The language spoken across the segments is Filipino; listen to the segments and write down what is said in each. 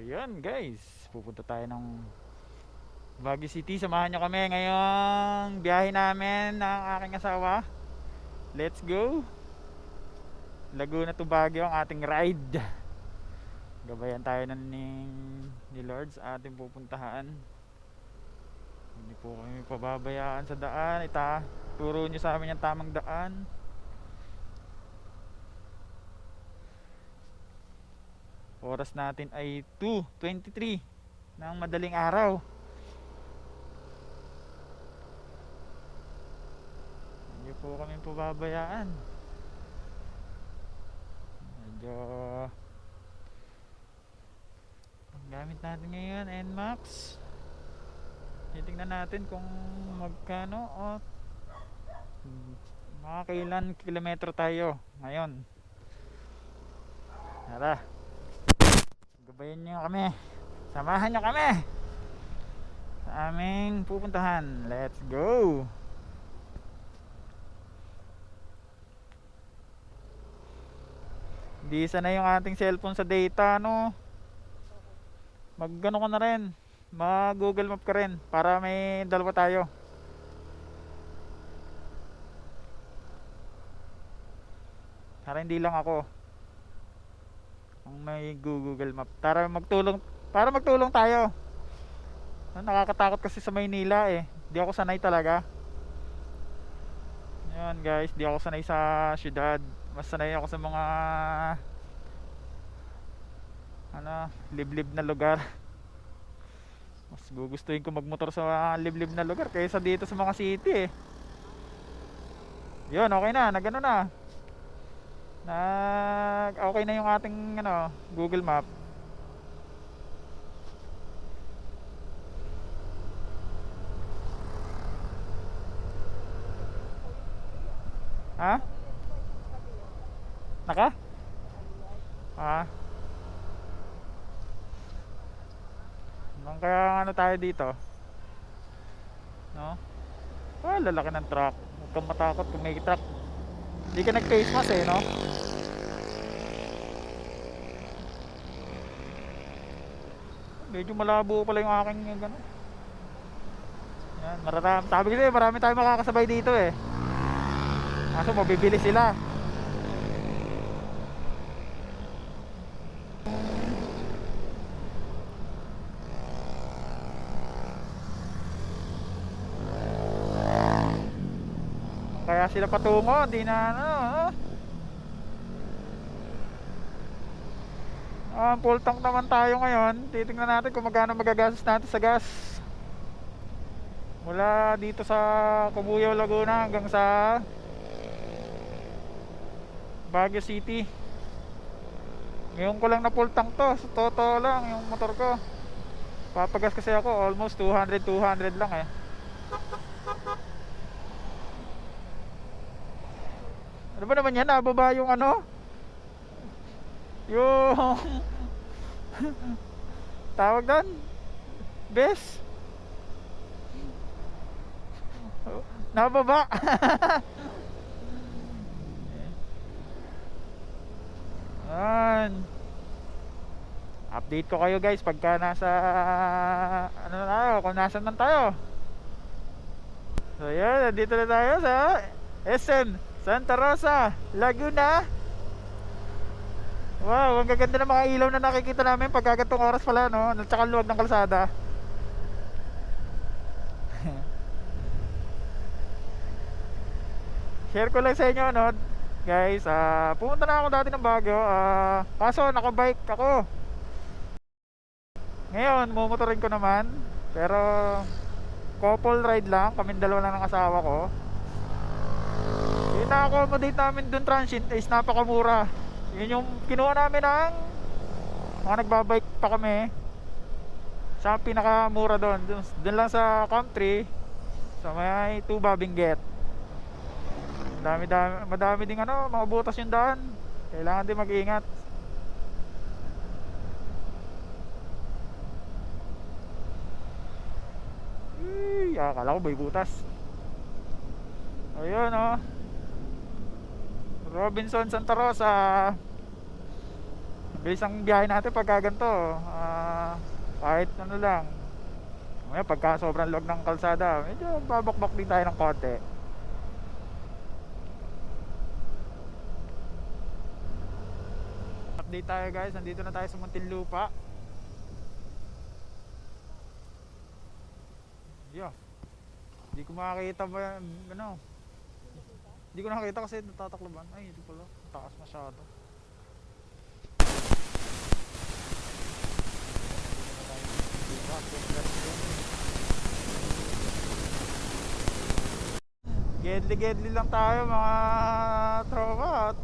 Ayan guys, pupunta tayo ng Baguio City. Samahan nyo kami ngayong biyahe namin ng aking asawa. Let's go! Laguna to Baguio ang ating ride. Gabayan tayo ni Lord sa ating pupuntahan. Hindi po kami pababayaan sa daan. Turo nyo sa amin yung tamang daan. Oras natin ay 2:23 ng madaling araw. Hindi po kami pababayaan. Medyo ang gamit natin ngayon NMAX. Titingnan natin kung magkano o makakailan kilometro tayo ngayon. Tara, gabayan nyo kami, samahan nyo kami sa aming pupuntahan. Let's go! Di sana yung ating cellphone sa data, no? Mag-ano ka na rin, mag Google Map ka rin para may dalawa tayo. Para hindi lang ako ang may Google Map. Para magtulong tayo. Nakakatakot kasi sa Maynila eh. Di ako sanay talaga. Ayan guys, di ako sanay sa syudad. Mas sanay ako sa mga liblib na lugar. Mas gugustuhin ko magmotor sa mga liblib na lugar kaysa dito sa mga city eh. Yun, okay na, nagano na. Okay na yung ating Google Map. Ha? Naka? Ha? Kaya tayo dito? No? Lalaki ng truck. Huwag kang matakot kung may truck. Hindi ka nag-face mask eh, no? Medyo malabo pala yung aking gano'n. Yan, sabi ko marami tayong makakasabay dito eh. Kaso mabibili sila. Kaya sila patungo, di na full tank naman tayo ngayon. Titingnan natin kung magkano magagastos natin sa gas. Mula dito sa Cabuyao, Laguna hanggang sa Baguio City. Ngayon ko lang na full tank to. Sa totoo lang yung motor ko. Papagas kasi ako almost 200 lang eh. Ano ba naman yan? Nababa yung yung tawag doon? Bes? Nababa. Update ko kayo guys pagka nasa kung nasan man tayo. So yan, dito na tayo sa SM Santa Rosa, Laguna. Wow, ang gaganda ng mga ilaw na nakikita namin pagkagantong oras pala, no? At saka luwag ng kalsada. Share ko lang sa inyo, no? Guys, pumunta na ako dati ng Baguio. Kaso nakabike ako. Ngayon, mumotorin ko naman. Pero couple ride lang, kaming dalawa lang ng asawa ko. Yung na-accommodate namin dun transient is napakamura. Yun yung kinuha namin ng mga nagbabike pa kami. Sa pinakamura doon. Doon lang sa country. Sa may Tuba Benguet. Madami ding mga butas yung daan. Kailangan din mag-ingat. Akala ko may butas. Ayun Robinson Santa Rosa. Bilis ang biyahe natin pagka ganito. Kahit ano lang. Ngayon, pagka sobrang log ng kalsada, medyo babakbak din tayo ng konti. Update tayo guys, nandito na tayo sa Muntinlupa. Yeah. Hindi ko makakita ba ano. Hindi ko nakakita kasi natatakloban. Ay, hindi pala. Taas masyado. Gedli-gedli lang tayo mga tropa at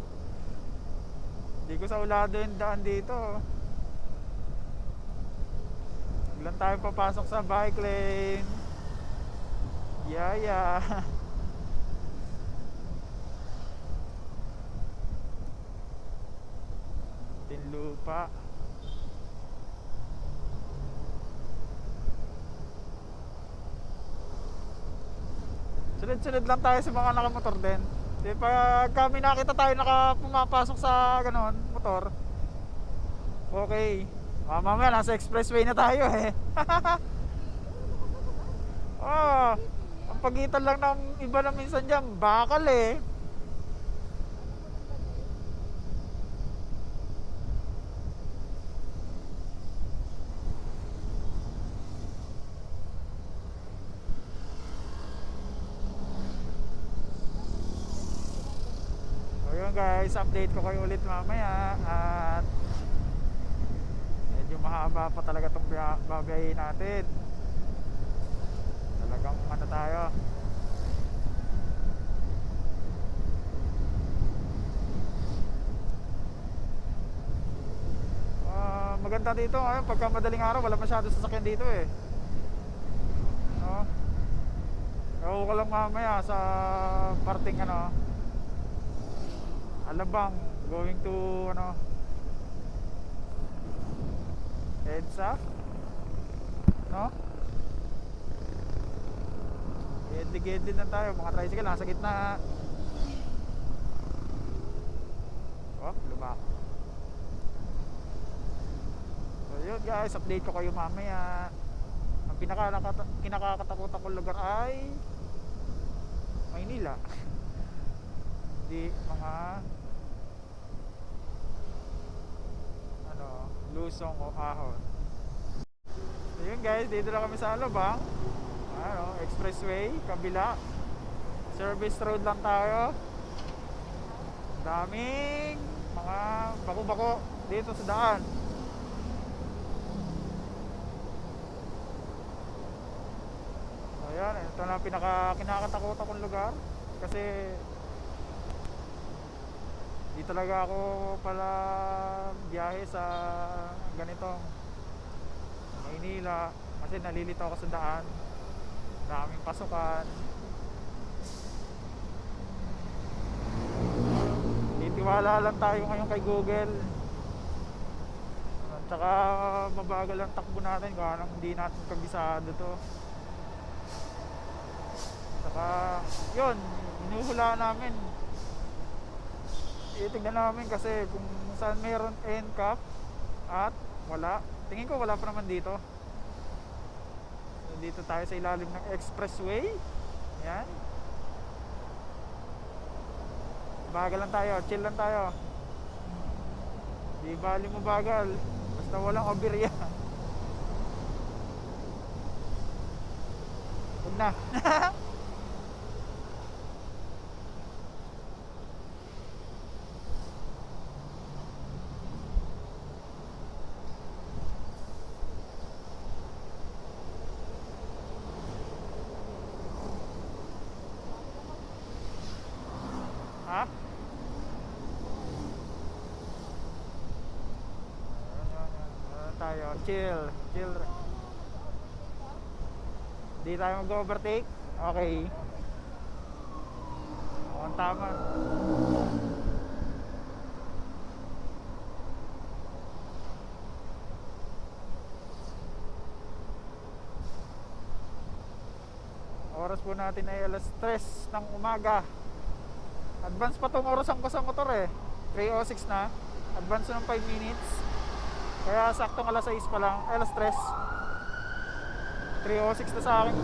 hindi ko sa ulado yung daan dito. Biglang tayo papasok sa bike lane. Yeah. Tinlupa. Sunod-sunod lang tayo sa mga nakamotor din. Di pag kami nakita tayo pumapasok sa ganon, motor. Okay. Mamaya nasa expressway na tayo eh. Oh, ang pagitan lang ng iba na minsan dyan, bakal eh. Ayun guys, update ko kayo ulit mamaya. At medyo mahaba pa talaga itong babiyahin natin. Talagang ano tayo. Maganda dito ngayon, pagka madaling araw wala masyado sasakyan dito eh. No? Ewan ko lang mamaya sa parting ano, Alabang, going to ano, EDSA, no? Gedli-gedli na tayo, mga tricycle nasa gitna. Oh, lumak. So yun guys, update ko kayo mamaya. Ang kinakakatakot akong lugar ay Maynila. Hindi mga ano, Lusong o Ahon. So yun guys, dito na kami sa Alabang. Ano, expressway, kabila. Service road lang tayo. Daming mga bako-bako dito sa daan. Ayan, ito na kinakatakot akong lugar. Kasi di talaga ako pala biyahe sa ganitong Maynila. Kasi nalilito ako sa daan. Daming pasukan. Titiwala lang tayo ngayon kay Google. At saka mabagal ang takbo natin kung anong hindi natin kabisado to. Saka yun, inuhula namin. Itignan namin kasi kung saan meron NCAP at wala. Tingin ko wala pa naman dito. So, dito tayo sa ilalim ng expressway. Yan. Bagal lang tayo, chill lang tayo. Di bali mo bagal, basta walang oberya. Huwag na. Ha? Tayo, chill. Di tayo mag-overtake. Okay. O, tama. Oras po natin ay alas 3 ng umaga. Advance pa tong orasan ko sa motor eh. 3:06 na. Advance ng 5 minutes. Kaya saktong alas 6 pa lang. Alas 3. 306 na sa akin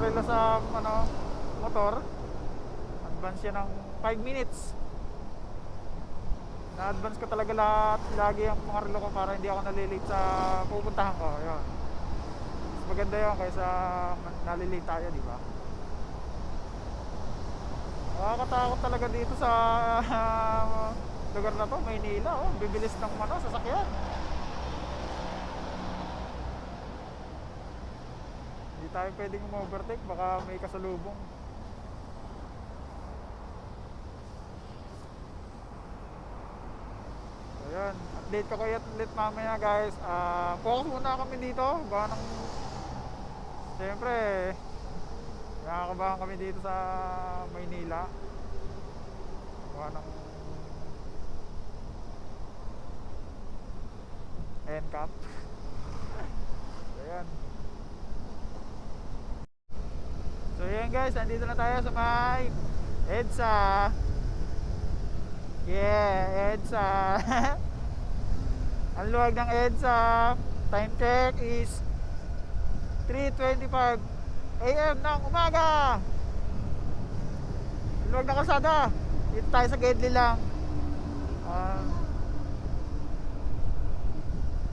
relo sa ano, motor. Advance yan ng 5 minutes. Na-advance ko talaga lahat, lagi ang mga relo ko para hindi ako nalilate sa pupuntahan ko. Yun. Mas maganda yun kaysa nalilate tayo, di ba? Nakakatakot talaga dito sa lugar na to, Maynila. Oh, bibilis ng ano, sasakyan. Hindi tayo pwedeng ma-overtake, baka may kasalubong. So yun, update ko kayo ulit mamaya guys. Focus muna kami dito, baka nang siyempre nakakabahan kami dito sa Maynila. Baka nang NCAP. So yan. So yan guys, andito na tayo sa may EDSA. Yeah, EDSA. Ang luwag ng EDSA. Time check is 3:25 AM ng umaga. Ang luwag ng kalsada. Dito tayo sa Gedli lang.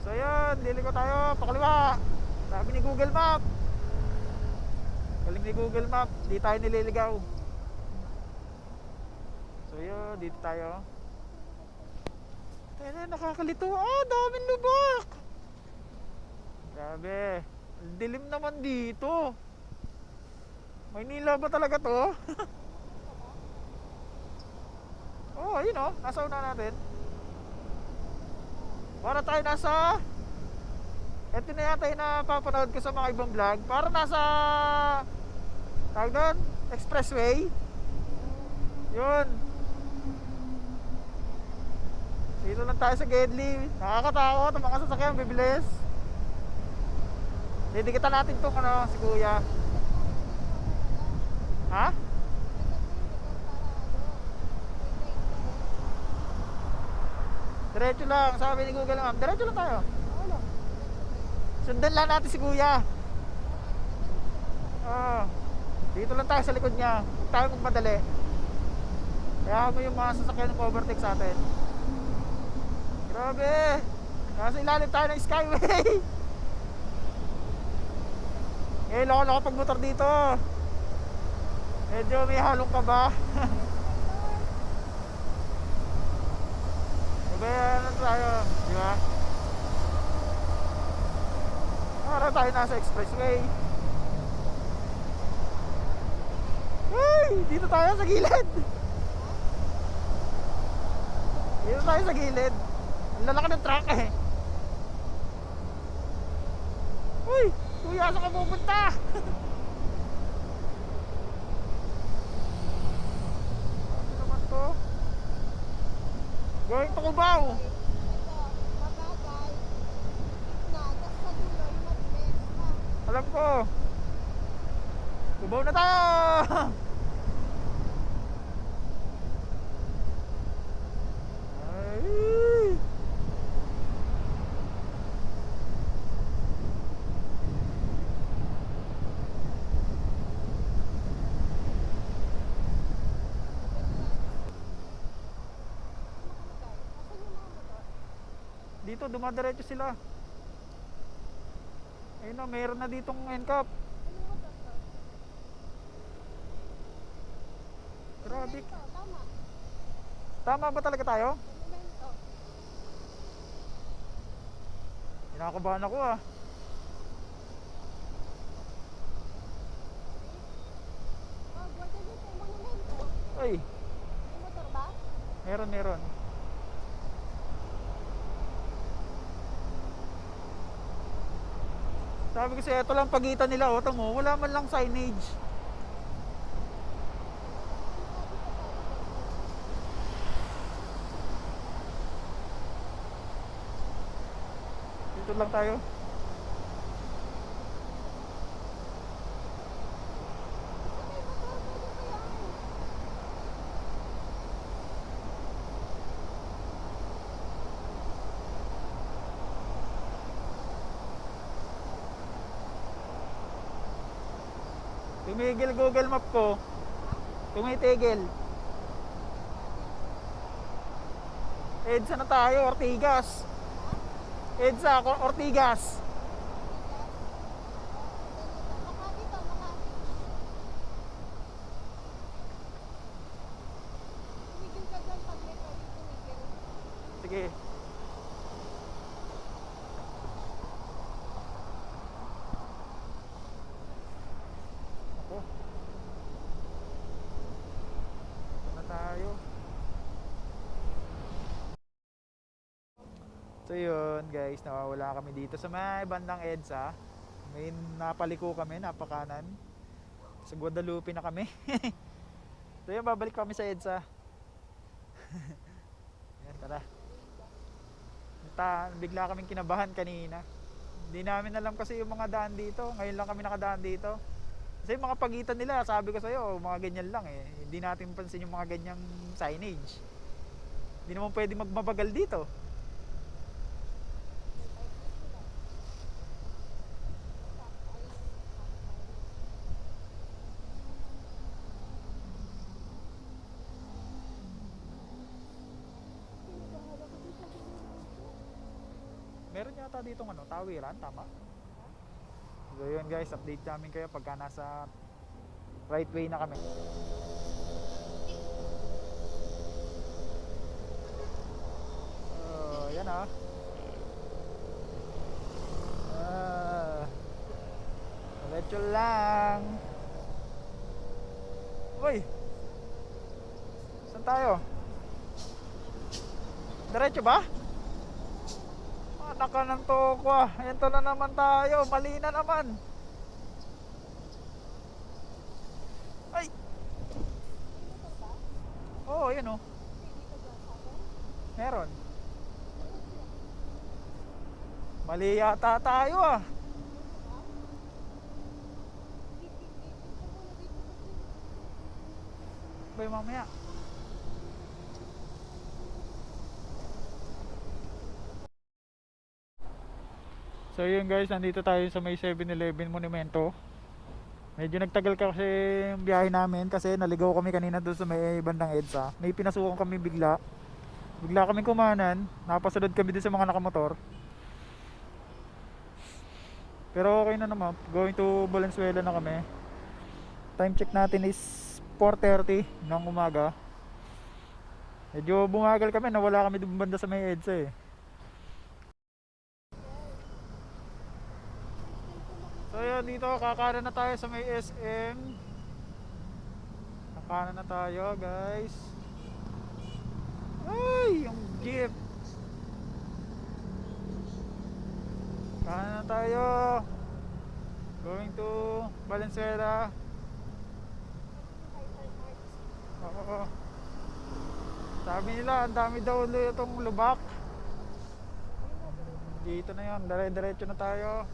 So yun, liliko tayo pakaliwa. Sabi ni Google Map. Galing ni Google Map, di tayo nililigaw. So yun, dito tayo. Tayo, nakakalito. Daming lubak. Grabe, dilim naman dito. Maynila ba talaga to? Oh, yun o, nasa una natin. Para tayo nasa, ito na yata yung napapanood ko sa mga ibang vlog. Para nasa, tawag doon, expressway. Yun. Dito lang tayo sa Gedli. Nakakatakot ang mga sasakyan, bibilis. Didikitan natin itong ano, si Kuya. Ha? Diretso lang, sabi ni Google Map. Diretso lang tayo. Sundan lang natin si Kuya. Dito lang tayo sa likod niya. Huwag tayo magmadali. Kaya mo yung mga sasakyan ng overtake sa atin. Grabe. Nasa ilalim tayo ng Skyway. Ngayon loko-loko pag motor dito. Medyo may halong kaba. Ano tayo, di ba? Para tayo nasa expressway. Hey, dito tayo sa gilid. Dito tayo sa gilid. Ang lalaki ng truck eh. Uy, kuya, saan ka pupunta? Ano naman to? Going to Cubao. Alam ko. Cubao na tayo. Ay. Dito dumadiretso sila. Ayun na, mayroon na ditong NCAP. Grabe. Tama ba talaga tayo? Kinakabahan ako ah. Ay. Meron. Sabi ko siya, ito lang pagitan nila, oh, tamo, wala man lang signage. Dito lang tayo. Tumigil Google Map ko. Tumitigil. EDSA na tayo, Ortigas. EDSA, Ortigas. Sige. Ako. Ito na tayo. So yun guys, nawawala kami dito sa may bandang EDSA. May napaliko kami, napakanan. Sa Guadalupe na kami. So yun, babalik kami sa EDSA. Yan, tara. Bigla kaming kinabahan kanina. Hindi namin alam kasi yung mga daan dito. Ngayon lang kami nakadaan dito. Kasi yung mga pagitan nila, sabi ko sa'yo, mga ganyan lang eh. Hindi natin pansin yung mga ganyang signage. Hindi naman pwede magmabagal dito. Meron yata ditong ano, tawiran, tama? So yun guys, update namin kayo pagka nasa right way na kami. Yan ah. Diretso lang. Uy! Saan tayo? Diretso ba? Anak ka ng toko ah. Ayan to na naman tayo. Mali na naman. Ay! Oo, yun oh. Meron. Mali yata tayo ah. Bay mamaya. So yun guys, nandito tayo sa may 7-Eleven Monumento. Medyo nagtagal kasi yung biyahe namin kasi naligaw kami kanina doon sa may bandang EDSA. May pinasukan kami bigla. Bigla kami kumanan, napasunod kami din sa mga nakamotor. Pero okay na naman, going to Valenzuela na kami. Time check natin is 4:30 ng umaga. Medyo bumagal kami, nawala kami doon banda sa may EDSA eh. So yun, dito kakanan na tayo sa may SM. Kakanan na tayo guys. Ay, yung jeep. Kakanan na tayo. Going to Valenzuela. Oo. Sabi nila, ang dami daw itong lubak. Dito na yun, dire-diretso na tayo.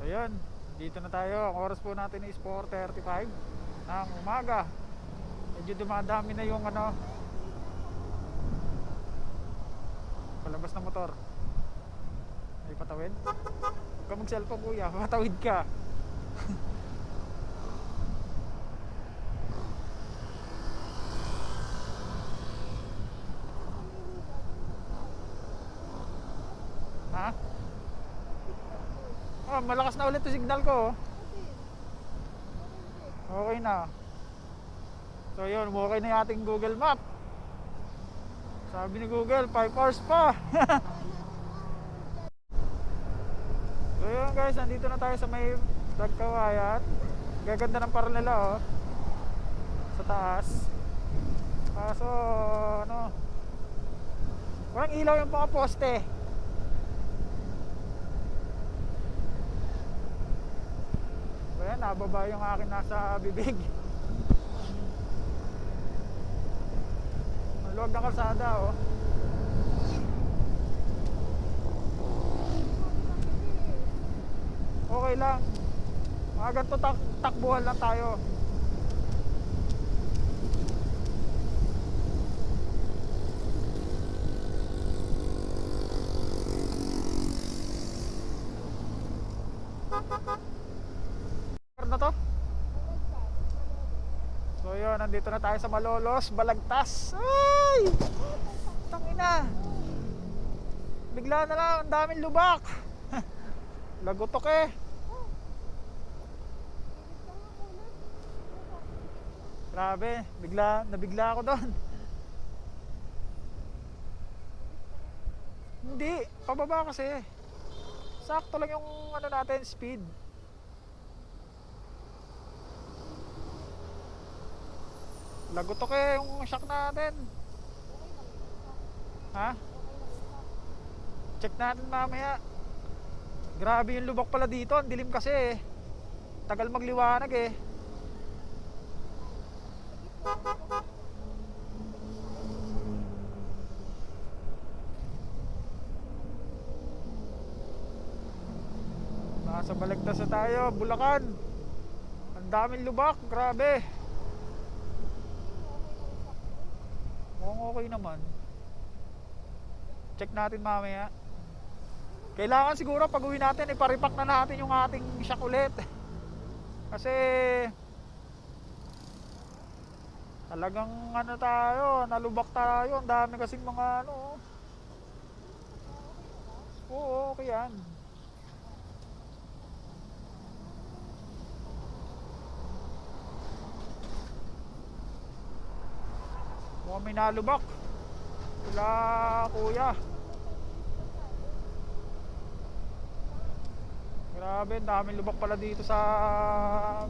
So yun, dito na tayo. Ang oras po natin is 4:35 ng umaga. Medyo dumadami na yung ano, palabas ng motor. May patawid. Huwag ka mag cellphone kuya, patawid ka. Ha? Oh, malakas na ulit 'yung signal ko. Okay na. So yun, okay na 'yung ating Google Map. Sabi ni Google, 5 hours pa. So yun guys, nandito na tayo sa may Dagkawayan. Gaganda ng parang nila oh. Sa taas. Kaso ano, walang ilaw yung mga poste. So yan, nababa yung akin nasa bibig. Ang luwag ng kalsada oh. Okay lang. Mga ganito takbuhan lang tayo. So yun, nandito na tayo sa Malolos, Balagtas. Ay! Tangina. Bigla na lang, ang daming lubak. Lagutok eh. Grabe, nabigla ako doon. Hindi, pababa kasi. Sakto lang yung ano natin, speed. Lagutok eh yung shock natin. Ha? Check natin mamaya. Grabe yung lubak pala dito, ang dilim kasi eh. Tagal magliwanag eh. Nasa Balagtas na tayo, Bulacan. Ang daming lubak, grabe. Mukhang okay naman. Check natin mamaya. Kailangan siguro pag uwi natin iparipak na natin yung ating shock ulit. Kasi talagang ano tayo, nalubak tayo. Ang dami kasing mga ano. Oo, okay yan. Mukhang may nalubak sila kuya. Grabe, ang daming lubak pala dito sa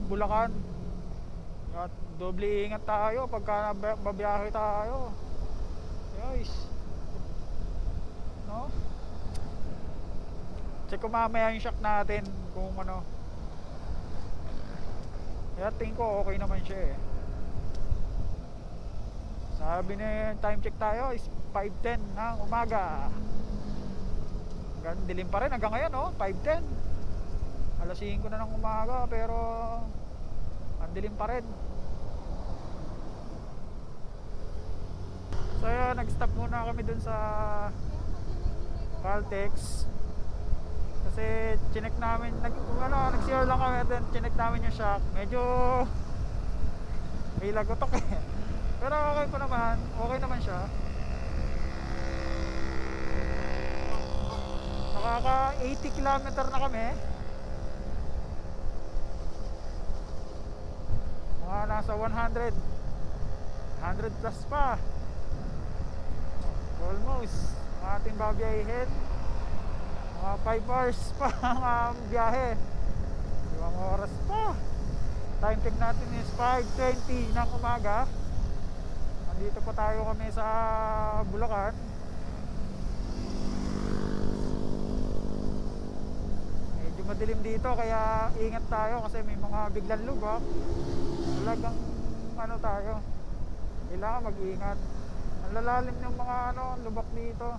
Bulacan. At doble ingat tayo pagka babiyahe tayo. Guys, no? Check ko mamaya yung shock natin kung ano. Kaya tingin ko okay naman siya eh. Sabi na time check tayo is 5:10 ng umaga. Hanggang dilim pa rin hanggang ngayon, oh, 5:10. Alas 5 na ng umaga pero ang dilim pa rin. So yun, nag-stop muna kami dun sa Caltex. Kasi chinek namin, nag-zero lang kami, then chinek namin yung shock. Medyo may lagotok eh. Pero okay pa naman, okay naman siya. Nakaka 80 kilometer na kami. Mga nasa 100 plus pa. Almost ang ating babiyahin. Mga 5 hours pa ang biyahe. 2 oras pa. Time check natin is 5:20 ng umaga. Dito pa tayo kami sa Bulacan. Medyo madilim dito kaya ingat tayo kasi may mga biglang lubak. Talagang ano tayo, kailangan mag-ingat. Ang lalalim ng mga lubak dito.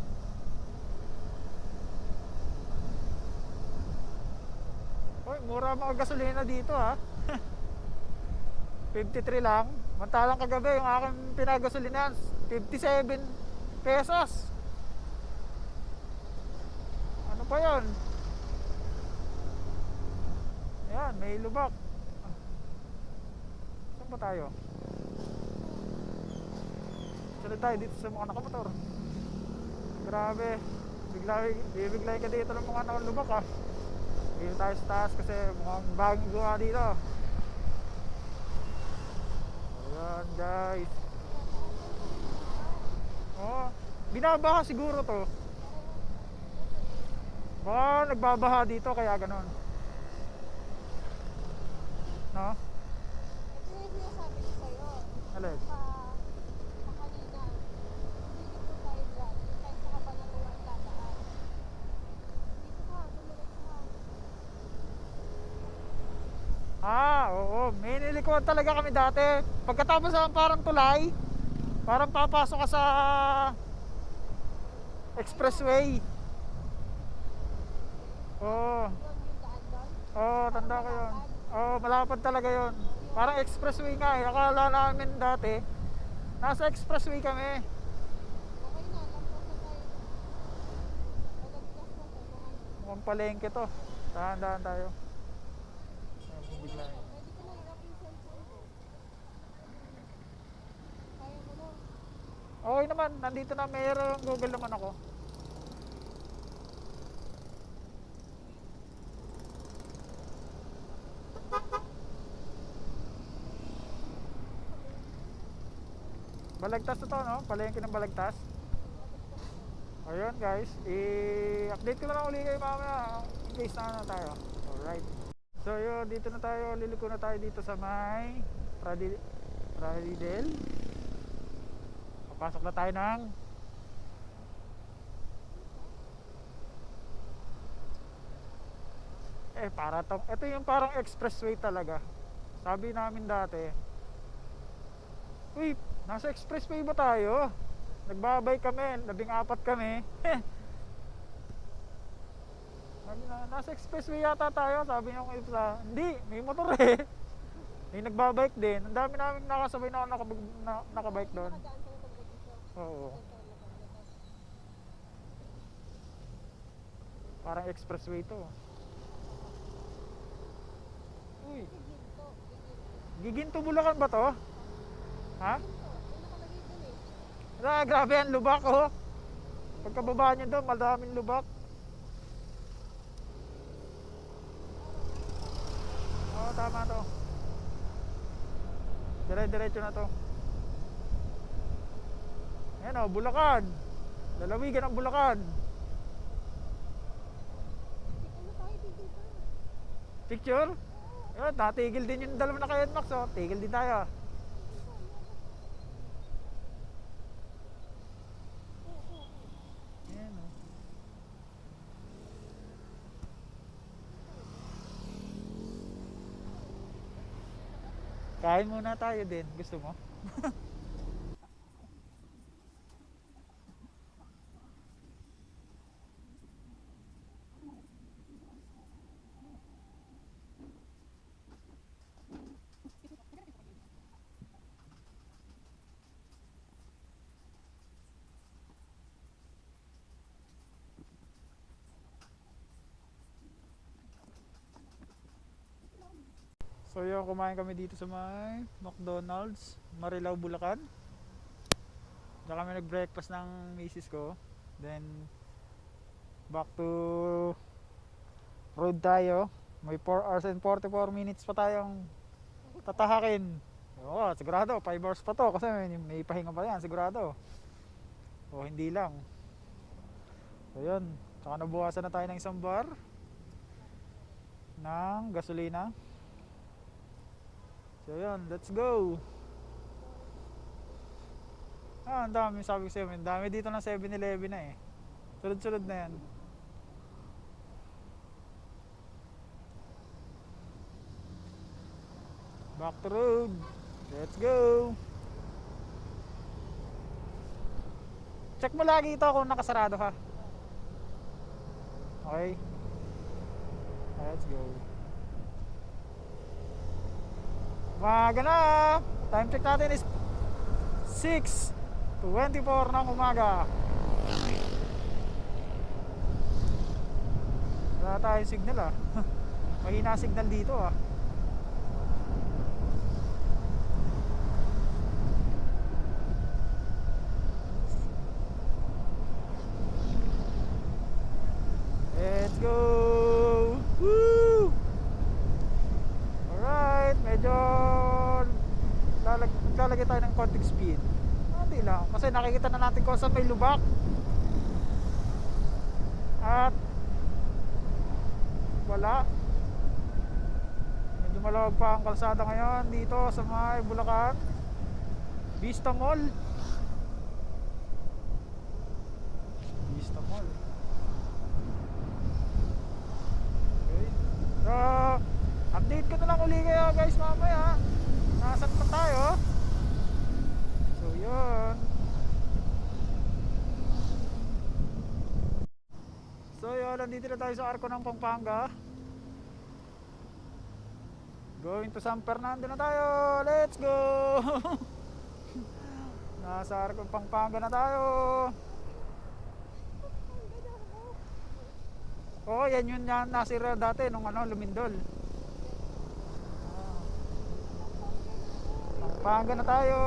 Hoy, mura mga gasolina dito ha. 53 lang. Mantalang kagabi yung aking pinagasolinahan 57 pesos. Ano pa yon? Ayan, may lubak. Saan ba tayo? Sali tayo dito sa mga nakamotor. Grabe, bigla ka dito ng mga nakalubak ha. Dito tayo sa taas kasi mukhang bagong gawa dito. Ayan guys. Oh, binabaha siguro to. Baka nagbabaha dito kaya ganon. No? Ito yung sinasabi ko sa'yo. Alin? Kanina. Dito po tayo dyan. Dito tayo sa Kabanatuan dadaan. Dito ka, bumalik ka. Oo. May nilikuan talaga kami dati. Pagkatapos ng parang tulay, parang papasok ka sa expressway. Oo. Doon yung daan doon. Oo, tanda ko yun. Oo, malapad talaga yun. Parang expressway nga eh. Akala namin dati, nasa expressway kami. Okay na, lampas na tayo. Palagpas na tayo. Mukhang palengke to. Dahan-dahan tayo. Ayun, bigla. Pwede ko na hirap yung cellphone ko. Okay naman, nandito na mayroong Google naman ako. Balagtas na to, no? Palengke ng Balagtas. Ayun guys, i-update ko na lang ulit kayo mamaya in case na tayo. Alright. So yun, dito na tayo, liliko na tayo dito sa may Pradidel. Papasok na tayo ng para to. Ito yung parang expressway talaga. Sabi namin dati, uy, nasa expressway ba tayo? Nagbabay kami, 14 kami. Nasa expressway yata tayo. Sabi niya kung isa, hindi, may motor eh. May nagbabike din. Ang dami namin nakasabay na nakabike doon. Nakadaan ka na talaga dito. Oo. Parang expressway to. Uy, Giginto. Giginto Bulacan ba to? Ha? Yung nakalagay dun eh. Grabe yan, lubak oh. Pagkababa niyo doon, madaming lubak. Oo, tama to. Dire-diretso na to. Ayan o, Bulacan. Lalawigan ng Bulacan. Ano tayo, tigil ka. Picture? Ayan, natigil din yung dalawa na kayo, Max oh. Tigil din tayo. Ayan o. Kain muna tayo din. Gusto mo? So yun, kumain kami dito sa may McDonald's, Marilao, Bulacan. Diyan kami nag-breakfast ng misis ko. Then back to road tayo. May 4 hours and 44 minutes pa tayong tatahakin. Oo, sigurado 5 hours pa to kasi may pahinga pa yan, sigurado. O hindi lang. So yun, tsaka nabukasan na tayo ng isang bar ng gasolina. So yun, let's go. Ang dami, sabi ko sa'yo, ang dami dito ng 7-Eleven na eh. Sunod-sunod na yan. Back to road. Let's go. Check mo lagi ito kung nakasarado ha. Okay. Let's go. Umaga na. Time check natin is 6:24 ng umaga. Wala tayong signal ah. Mahina signal dito ah. Let's go. Woo! Alright, medyo lalagay tayo ng konting speed. Hindi lang, kasi nakikita na natin kung saan may lubak. At wala. Medyo malawag pa ang kalsada ngayon dito sa may Bulacan Vista Mall. Vista Mall. Okay. So, update ko na lang uli kayo guys mamaya. Nasaan pa tayo? So yun. So yun, nandito na tayo sa Arco ng Pampanga. Going to San Fernando na tayo. Let's go. Nasa Arco ng Pampanga na tayo. Oh, yan yun yan nasira dati nung Lumindol. Pampanga na tayo.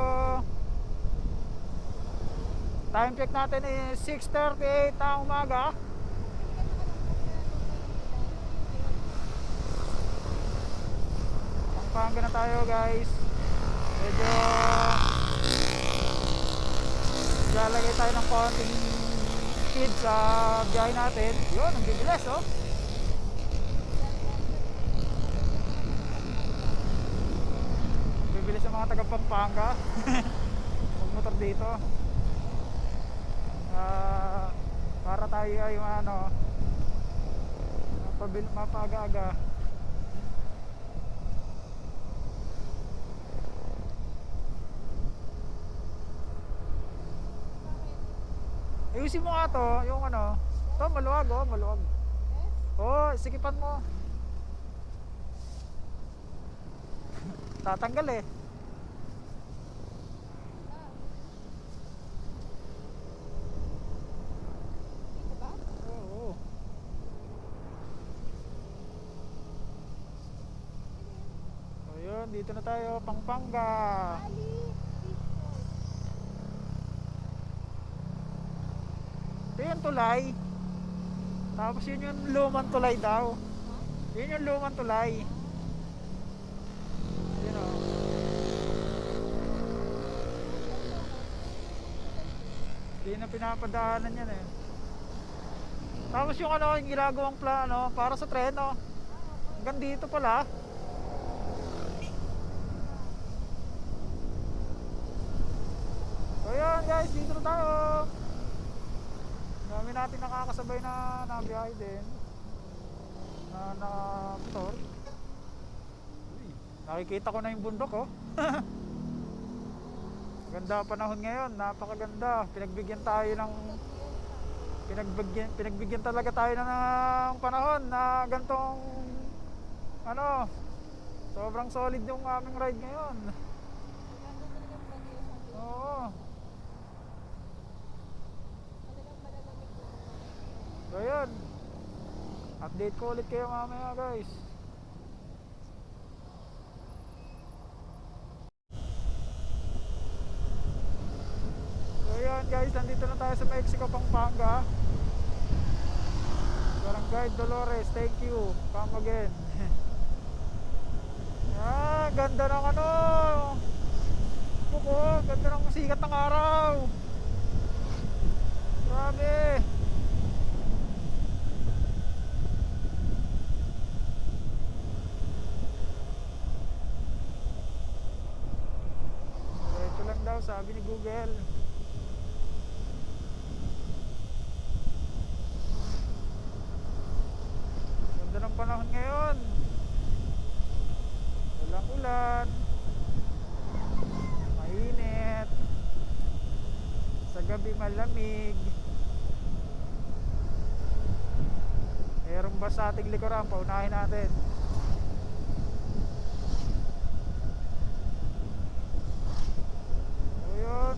Time check natin is 6:38 na umaga. Pampanga na tayo guys. Medyo lalagay tayo ng konting speed sa biyahe natin. Yun, ang bibilis oh. Bibilis ang mga taga Pampanga. Magmotor dito. Para tayo ay ano, mapaaga-aga. Ayusin mo nga to, yung ano. To, maluwag oh, maluwag. Oh, sikipan mo. Tatanggal eh. Dito ba? Oo. So yun, dito na tayo, Pampanga. Ali, Fishport. Ito yung tulay. Tapos yun yung lumang tulay daw. Yun yung lumang tulay. Yun o. Hindi na pinapadaanan yan eh. Tapos yung ano, yung ginagawang plano para sa treno. Hanggang dito pala. So yun guys, dito na tayo. Dami natin nakakasabay na nabiyahe din na motor. Uy, nakikita ko na yung bundok oh. Ganda panahon ngayon, napakaganda. Pinagbigyan talaga tayo ng panahon na gantong ano, sobrang solid yung aming ride ngayon. Maganda talagang bagyo sa atin. Oo. Talagang malalamig na naman. So yun, update ko ulit kayo mamaya guys. So yun guys, nandito na tayo sa Mexico, Pampanga. Barangay Dolores, thank you, come again. Ganda ng ano, buko, ganda ng sikat ng araw. Grabe. Diretso lang daw, sabi ni Google. Ganda ng panahon ngayon. Walang ulan. Mainit. Sa gabi malamig. Mayroong bus sa ating likuran, paunahin natin. So yun.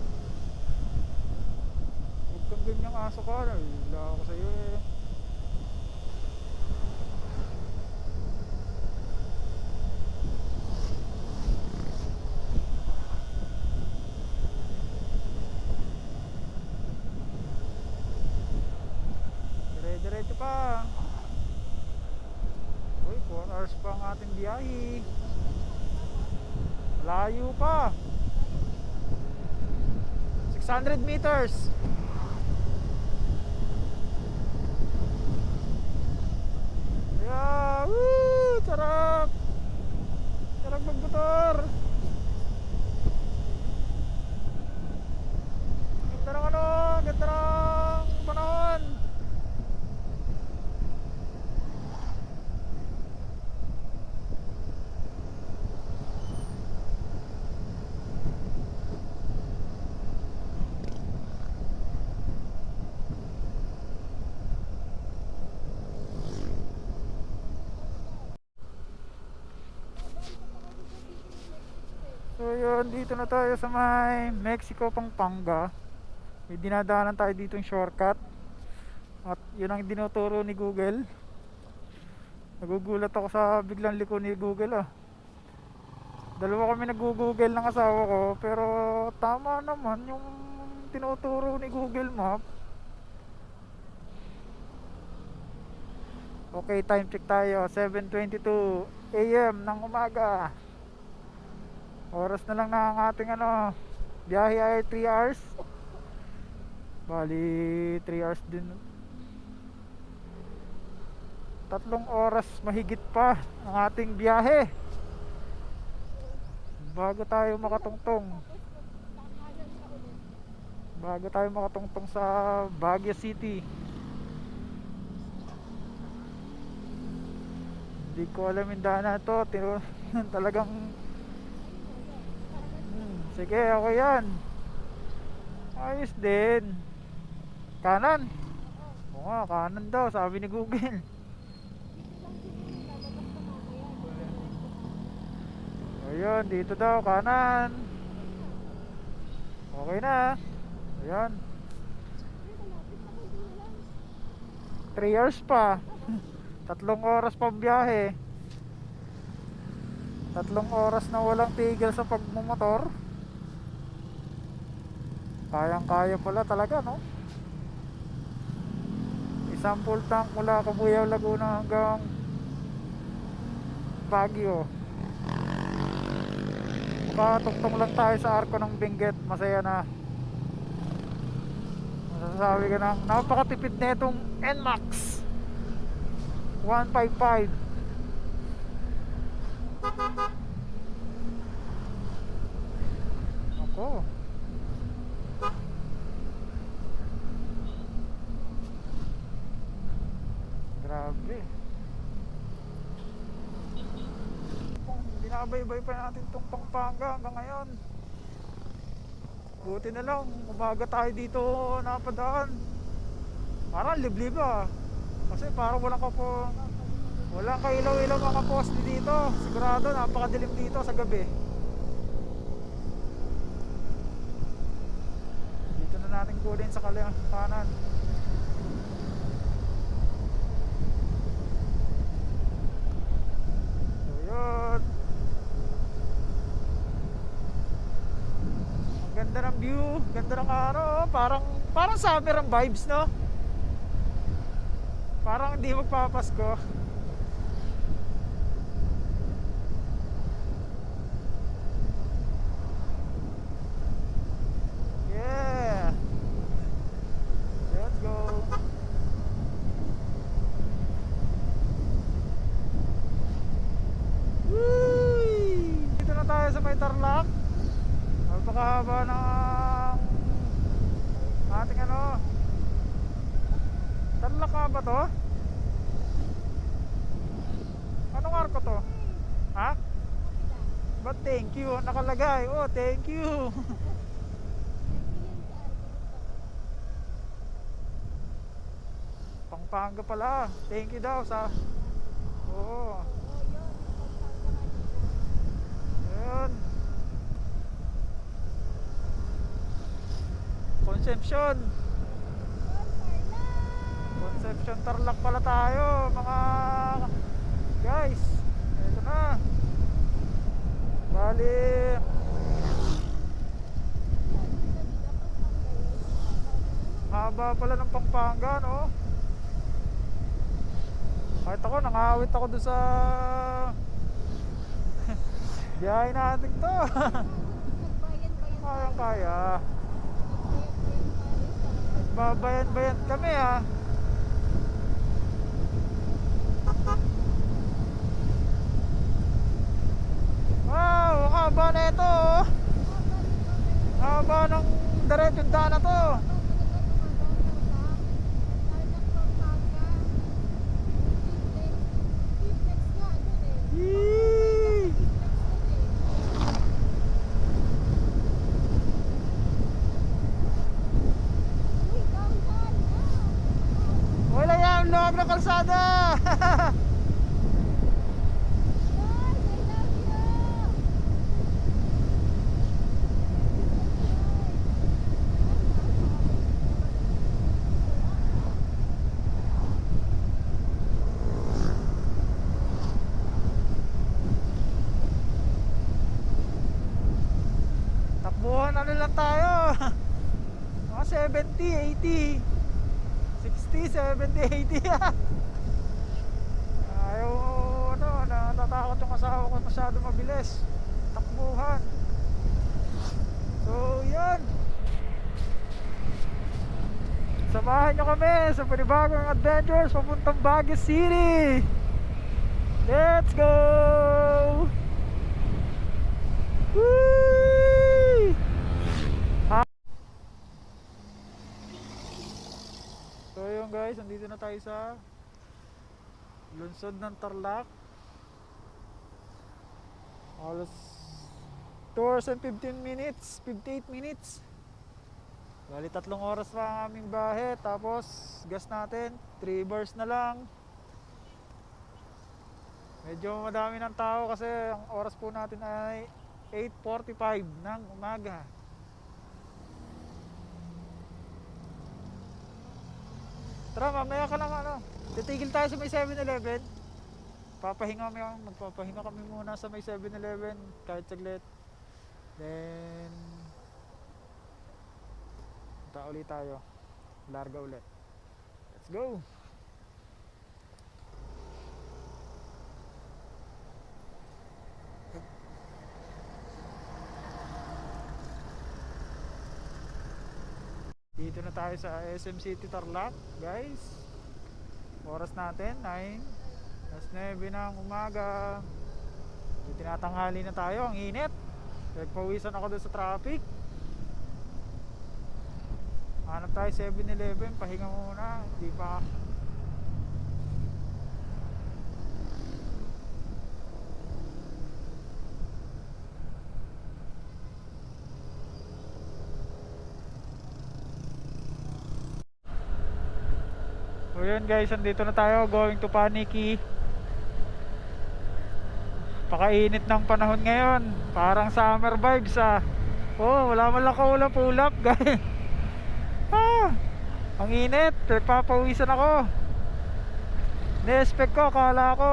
Huwag kang ganyang aso ka. Nalila ako sa'yo eh. Dire-diretso pa. Uy, 4 hours pa ang ating biyahe. Layo pa. 600 meters. Yeah, woo, sarap. Sarap magmotor. Ganda ng ano, ganda ng panahon. So yun, dito na tayo sa may Mexico, Pampanga. May dinadaanan tayo dito yung shortcut. At yun ang dinuturo ni Google. Nagugulat ako sa biglang liko ni Google ah. Dalawa kami nag-google ng asawa ko, pero tama naman yung tinuturo ni Google Map. Okay, time check tayo. 7:22 AM ng umaga. Oras na lang na ang ating biyahe ay 3 hours. Bali 3 hours din. 3 oras mahigit pa ang ating biyahe bago tayo makatungtong. Kakanan ka ulit. Bago tayo makatungtong sa Baguio City. Hindi ko alam yung daan na to. Talagang sige, okay yan. Ayos din. Kanan. Oo nga, kanan daw, sabi ni Google. Ayun, dito daw, kanan. Okay na. Ayan. 3 hours pa. 3 oras pa biyahe. 3 oras na walang tigil sa pagmumotor. Kayang-kaya pala talaga, no? Isang full tank mula Cabuyao, Laguna hanggang Baguio. Makatugtong lang tayo sa arko ng Benguet, masaya na. Masasabi ka ng napakatipid na itong NMAX 155. Ako grabe. Kung binabaybay pa natin tong Pampanga hanggang ngayon. Buti na lang umaga tayo dito napadaan. Parang liblib kasi parang walang kailaw-ilaw mga poste dito. Sigurado napakadilim dito sa gabi. Dito na natin kunin sa kanan. So yun. Ang ganda ng view, ganda ng araw. Parang summer ang vibes, no? Parang hindi magpapasko. Yeah. Let's go. Woo! Dito na tayo sa may Tarlac. Napakahaba ng ating Tarlac nga ba to? Anong arko to? Ha? But thank you, nakalagay. Oh, thank you. Pampanga pala. Thank you daw sa. Oo. Ayun. Conception Tarlac pala tayo, mga guys. Ito na. Bali haba pala ng Pampanga, no? Kahit ako, nangawit ako doon sa biyahe natin to. Kaya babayan-bayan kami, Wow, haba na ito. Haba ng diretsong daan na to. Yee! Wala yan, loob ng kalsada. Takbuhan lang tayo. 70, 80, 60, 70, 80. Ayaw, ano, natatakot yung asawa ko masyado mabilis takbuhan. So yan, samahan nyo kami sa panibagong adventures papuntang Baguio City. Let's go! Woo! So yun guys, nandito na tayo sa lungsod ng Tarlac. Alas 2 hours and 15 minutes, 58 minutes. Bali 3 oras pa ang aming bahe. Tapos gas natin 3 bars na lang. Medyo madami ng tao kasi ang oras po natin ay 8:45 ng umaga. Tara, mamaya ka lang ano. Titigil tayo sa may 7-Eleven. Magpapahinga kami muna sa may 7-Eleven kahit saglit. Then punta ulit tayo. Larga ulit. Let's go. Dito na tayo sa SM City Tarlac, guys. Oras natin 9:09 ng umaga. Tinatanghali na tayo, ang init. Nagpawisan ako doon sa traffic. Hanap tayo 7-Eleven, pahinga muna. Hindi pa. So yun guys, andito na tayo, going to Paniki. Pakainit ng panahon ngayon, parang summer vibes ah. Oh, wala man lang kaulap-ulap guys. Ang init, nagpapawisan ako. Ne-expect ko, akala ko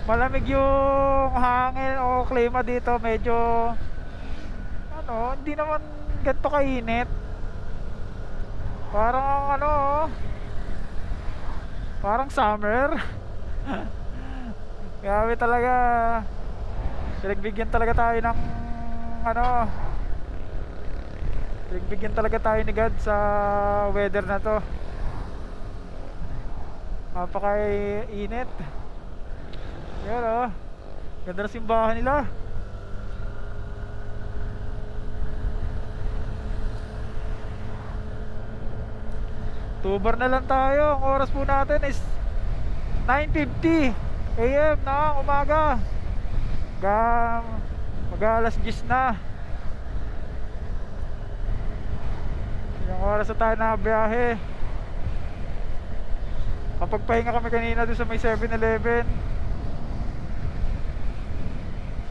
malamig yung hangin o klima dito. Medyo ano, hindi naman ganito kainit. Parang ano, parang summer. Grabe talaga. Pinagbigyan talaga tayo ng ano, pinagbigyan talaga tayo ni God sa weather na to. Napaka-init. Yan oh, ganda na simbahan nila. Tubar na lang tayo. Ang oras po natin is 9:50 AM na umaga. Mag-alas 10 na. Yung oras na tayo na biyahe. Kapag pahinga kami kanina doon sa may 7-Eleven.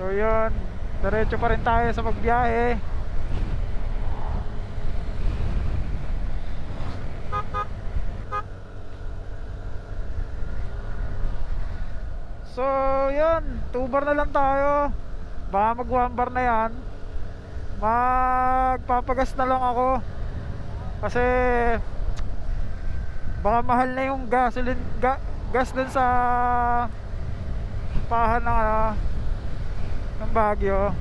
So yun, diretso pa rin tayo sa pagbiyahe. So yun, 2 bar na lang tayo. Baka mag 1 bar na yan. Magpapagas na lang ako. Kasi baka mahal na yung gasoline, gas dun sa pahan ng Baguio.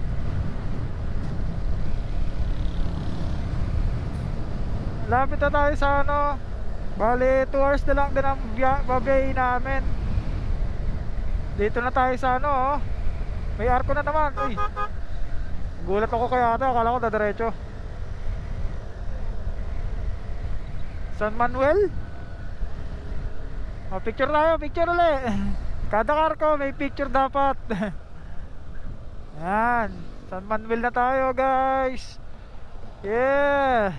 Lapit na tayo sa ano. Bali 2 hours na lang din ang babiyahin namin. Dito na tayo sa ano oh. May arko na naman. Uy, gulat ako kaya ata. Akala ko dadiretso San Manuel. Picture tayo, picture ulit. Kada arko may picture dapat. Yan, San Manuel na tayo guys. Yeah.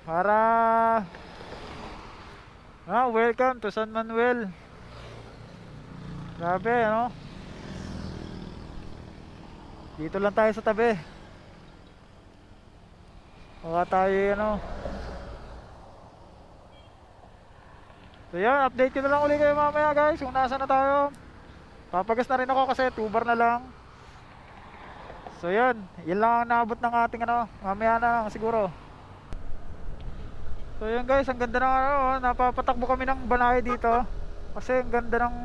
Para welcome to San Manuel. Grabe ano. Dito lang tayo sa tabi. Baka tayo ano. So yan, update ko na lang ulit kayo mamaya guys kung nasa na tayo. Papagas na rin ako kasi 2 bar na lang. So yun, yun lang ang naabot ng ating ano, mamaya na lang siguro. So yun guys, ang ganda ng ano, napapatakbo kami ng Banahe dito. Kasi ang ganda ng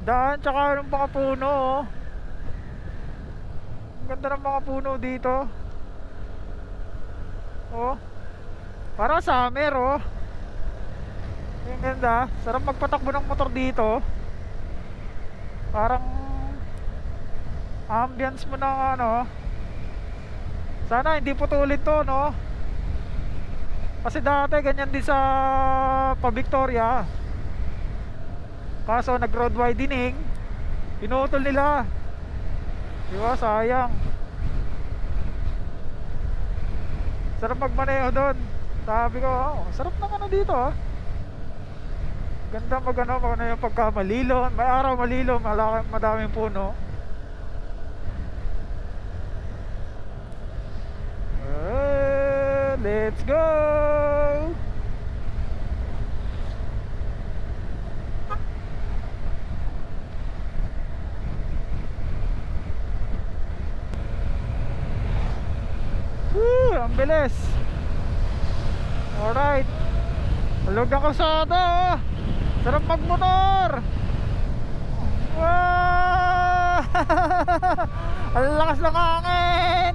daan tsaka ng mga puno oh. Ang ganda ng mga puno dito. Oh, para summer oh. Ang ganda, sarap magpatakbo ng motor dito. Parang ambience mo ng ano. Sana hindi putulin to no. Kasi dati ganyan din sa pa Victoria. Kaso nag road widening, pinutol nila. Diba, sayang. Sarap magmaneho doon. Sabi ko, oh, sarap ng ano dito ah. Ganda mag ano yung pagka malilon. May araw malilon, madaming puno. Let's go! Woo! Ang bilis! Alright! Halog ang kalsada oh! Sarap magmotor! Wow! Ang lakas ng hangin!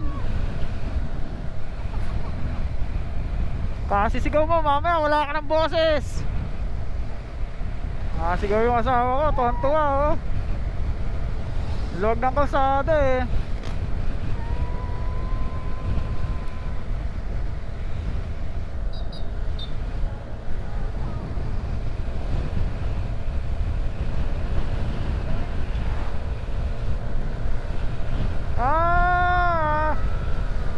Kasi sigaw mo mamaya wala ka ng boses. Sigaw yung asawa ko, tuwan-tuwa oh. Log ng kalsada eh. Ah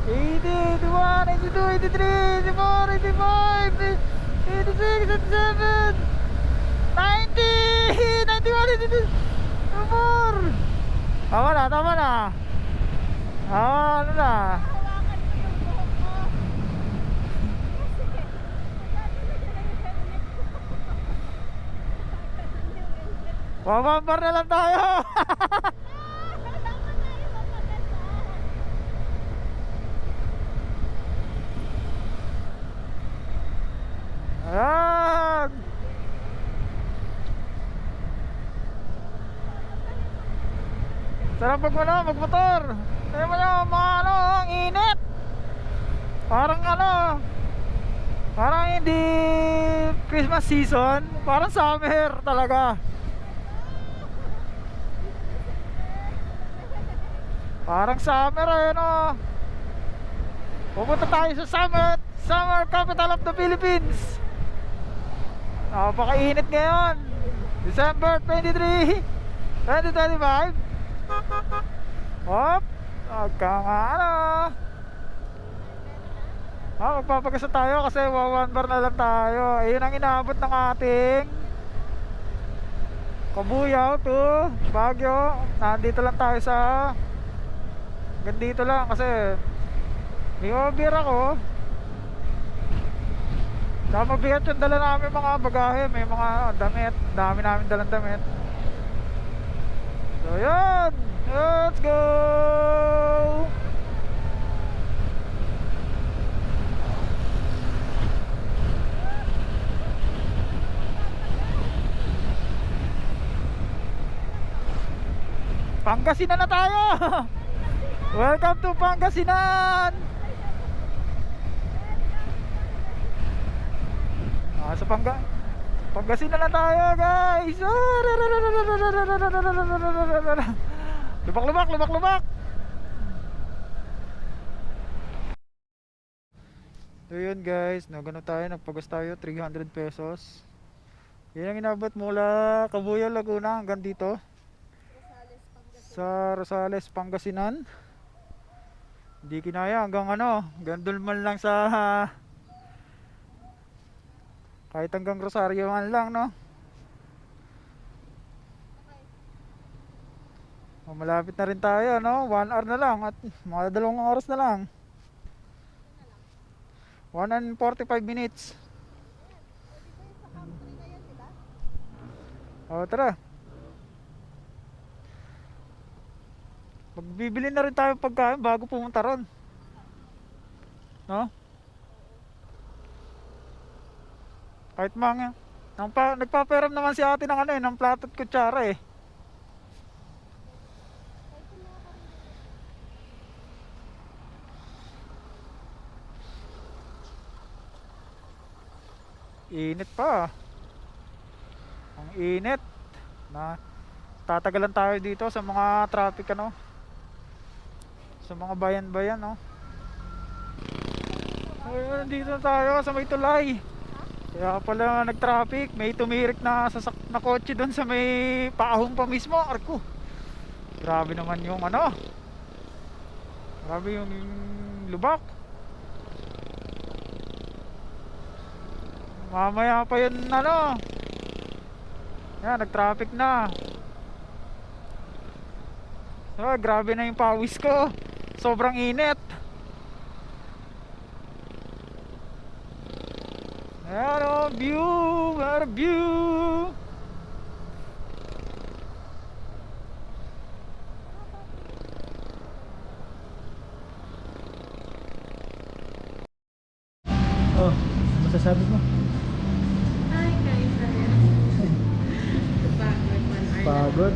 80, 81, 82, 83, 84, 85, 86, 87, 90, 91, 92, 94. Tama na, tama na. Ano na. Hawakan mo yung buhok ko. Mabambar na lang tayo. Ayan. Sarap magmotor. Tignan mo yung mga ano, ang init. Parang ano, parang hindi Christmas season, parang summer talaga. Parang summer eh no. Pupunta tayo sa Summit, Summer Capital of the Philippines. Napakainit ngayon. December 23, 2025. Hop, ano. Magpapagasa tayo kasi 1 bar na lang tayo. Ayun ang inaabot ng ating Kabuyaw to Baguio. Nandito lang tayo sa gandito lang kasi may over ako. Saka mabigat yung dala namin mga bagahe. May mga damit. Dami namin dalang damit. So yun, let's go. Pangasinan na tayo. Welcome to Pangasinan. Sa Pangasinan na tayo guys. Lubak. So yun guys, nagano tayo, nagpagas tayo 300 pesos. Yan ang inabot mula Kabuyaw, Laguna hanggang dito sa Rosales, Pangasinan. Hindi kinaya hanggang ano, gandun man lang sa kahit hanggang Rosario man lang no. Malapit na rin tayo no, 1 hour na lang at mga 2 oras na lang. 1 and 45 minutes. O tara. Magbibili na rin tayo pagkain bago pumunta ron. No? Kahit mga nagpaparam naman si ate ng ano eh, ng plato at kutsara eh. Init pa. Ang init. Na tatagalan tayo dito sa mga traffic ano. Sa mga bayan-bayan no. Ayun, dito na tayo sa may tulay. Kaya pala nag-traffic, may tumirik na na kotse doon sa may paahong pa mismo, arko. Grabe naman yung ano. Grabe yung lubak. Mamaya pa yun ano. Yan, nag-traffic na. Grabe na yung pawis ko. Sobrang init. Ayan o, view! What a view! Oh, masasabi mo? Hi guys, pagod 1 hour. Pagod.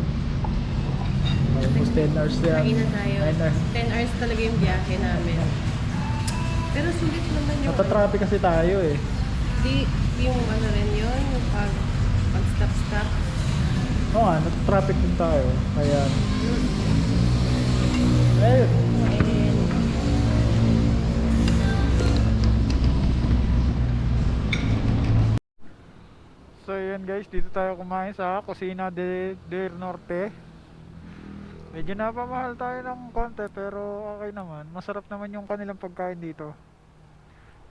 Almost 10 hours yan. Kain na tayo. 9 hours. 10 hours talaga yung biyahe namin. Pero sulit naman yung Natatraffic kasi tayo eh. di yung ano rin yun, yung pag stop. Oo nga, natatraffic din tayo. Kaya ayun. So yun guys, dito tayo kumain sa Cocina del Norte. Medyo napamahal tayo ng konti pero okay naman. Masarap naman yung kanilang pagkain dito.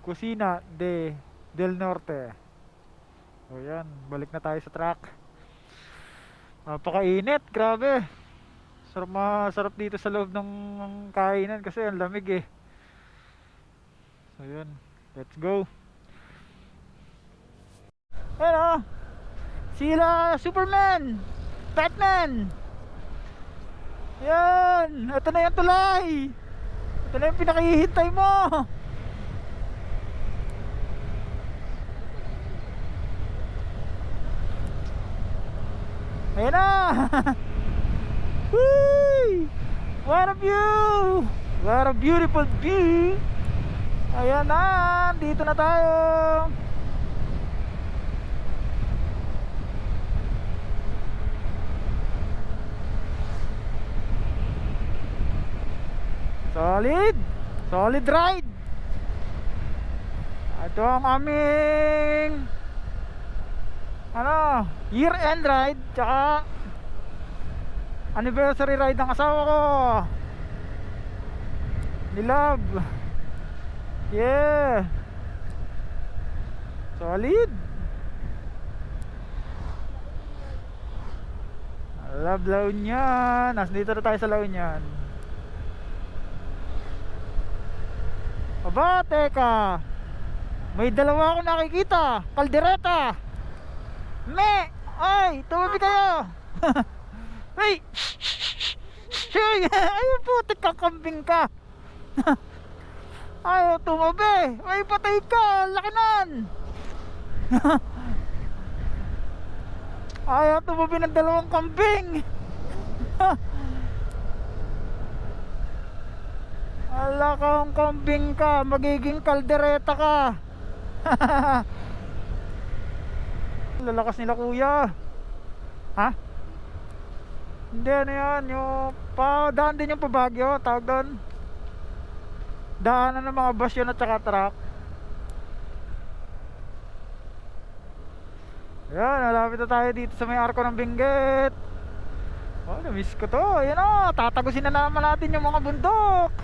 Cocina del Norte. So yan, balik na tayo sa truck. Napakainit, grabe. Masarap dito sa loob ng kainan kasi ang lamig eh. So yun, let's go. Ano? Sila Superman, Batman. Yan, ito na yung tulay. Ito na yung pinakihintay mo. Ayan na. Whee! What a view. What a beautiful view. Ayan na, dito na tayo. Solid ride. Ito ang aming year end ride tsaka anniversary ride ng asawa ko ni Love. Yeah, solid. Love La Union. Nandito na tayo sa La Union. Aba, teka. May dalawa akong nakikita. Kaldereta. Ay, tumabi kayo. Ay. Ayun po, kambing ka. Ayaw tumabi. Ay, patay ka. Laki nan. Ayaw tumabi ng dalawang kambing. Ala kang kambing ka, magiging kaldereta ka. Lalakas nila kuya. Ha? Hindi, ano yan, yung daan din yung pabagyo, tawag doon. Daanan ng mga bus yun at saka truck. Ayan, nalapit na tayo dito sa may arko ng Benguet. Oh, na-miss ko to. Ayan o, tatagusin na naman natin yung mga bundok.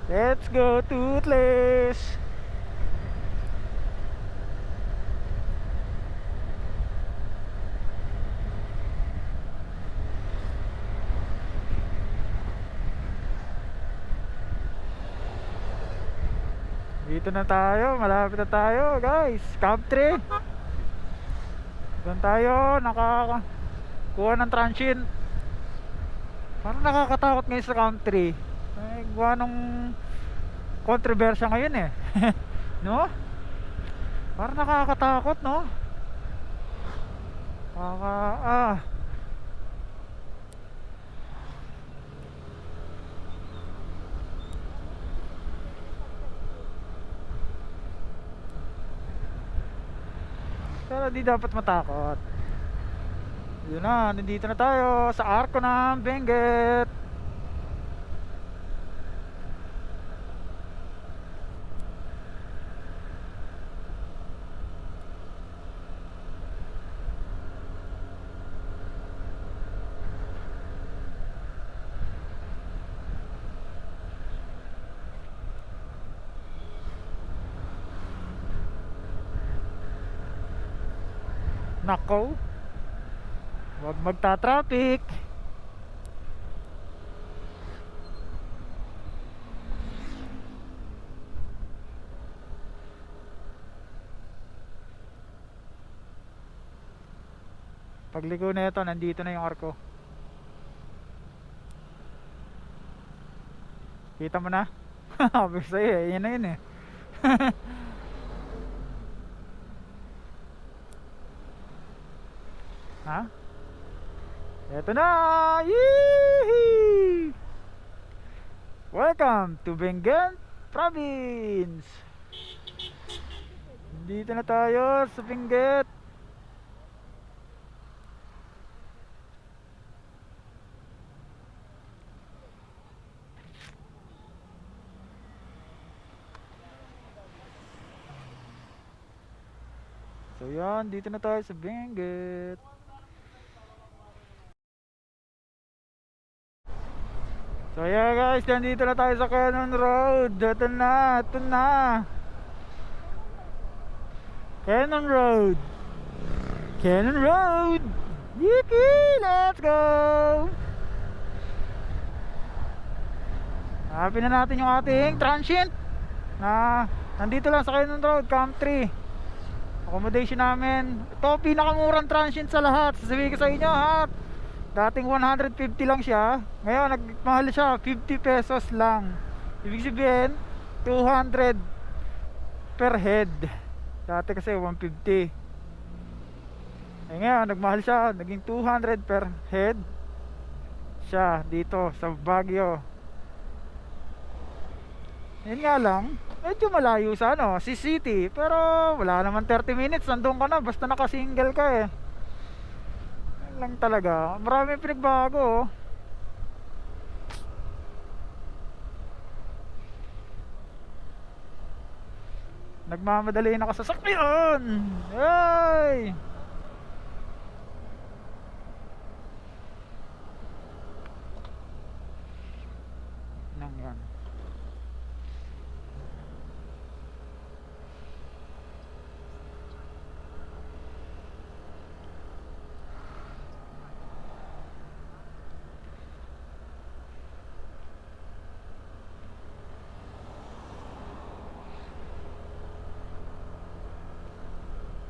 Let's go, Toothless. Dito na tayo, malapit na tayo guys. Camp 3. Doon tayo, nakakuha ng transient. Parang nakakatakot ngayon sa country. Ay, gawa nung kontrobersya ngayon eh. No? Parang nakakatakot, no? Kaka, ah. Pero di dapat matakot. Yun na, nandito na tayo sa arko ng Benguet. Nako, wag magta-traffic. Pagligo na ito, nandito na yung arko. Kita mo na? Sabi ko sa'yo eh, yun na yun eh. Ha? Eto na! Yee! Welcome to Benguet Province! Dito na tayo sa Benguet. So yan, dito na tayo sa Benguet. So yeah guys, nandito na tayo sa Cannon Road. Ito na, ito na. Cannon Road. Cannon Road. Yiki, let's go. Hanapin na natin yung ating transient na nandito lang sa Cannon Road, Camp 3. Accommodation namin. Ito pinakamurang transient sa lahat. Sasabihin ko sa inyo ha. Dating 150 lang siya, ngayon nagmahal siya 50 pesos lang. Ibig sabihin 200 per head. Dati kasi 150. Eh ngayon nagmahal siya, naging 200 per head siya dito sa Baguio. Yun nga lang, medyo malayo sa ano, si city, pero wala naman 30 minutes, nandun ka na basta naka-single ka eh. Lang talaga, maraming pinagbago oh. Nagmamadali na ka sa sasakyan. Ay! Nang yan.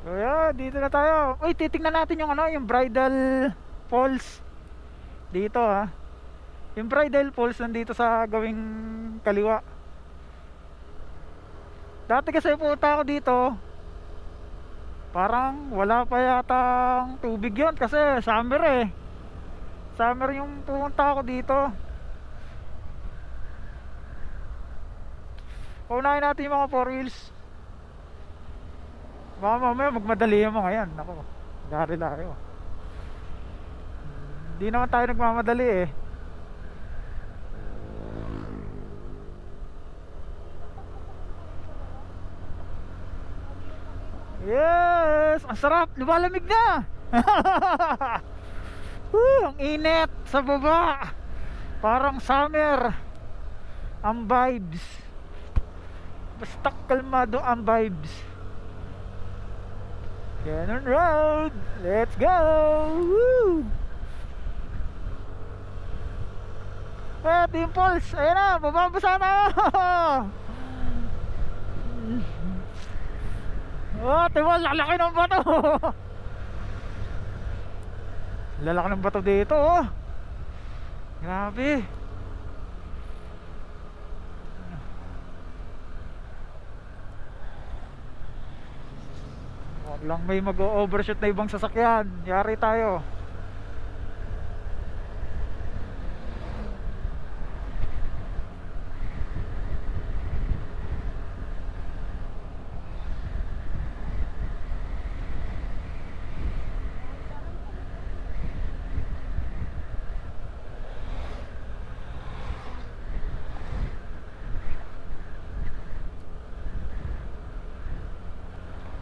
So yeah, dito na tayo. Uy, titingnan natin yung ano, yung Bridal Falls. Dito ha. Yung Bridal Falls nandito sa gawing kaliwa. Dati kasi punta ako dito, parang wala pa yatang tubig yon kasi summer eh. Summer yung pumunta ako dito. Paunahin natin yung mga 4 wheels. Baka mamaya magmadali yung mga yan. Ako, gari tayo. Hindi naman tayo nagmamadali eh. Yes! Ang sarap! Lumalamig na! Ang init sa baba. Parang summer ang vibes. Basta kalmado ang vibes. Cannon Road, let's go! Woo! Team Pulse, ayan na, bababasa na! Oh, tiwal, lalaki ng bato! Lalaki ng bato dito, oh! Grabe. Wag lang may mag-overshoot na ibang sasakyan. Yari tayo.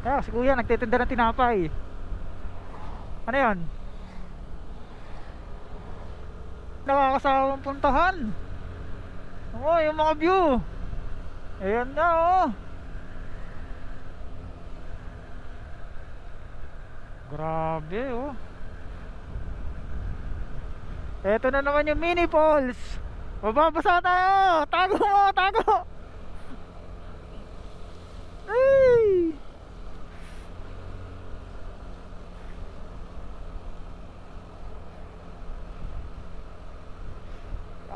Ah, si kuya nagtitinda ng tinapay. Ano yan? Nakakasawang puntahan. Oo, yung mga view. Ayan na, oh. Grabe, oh. Eto na naman yung mini falls. Mababasa tayo. Tago mo, tago. Ay!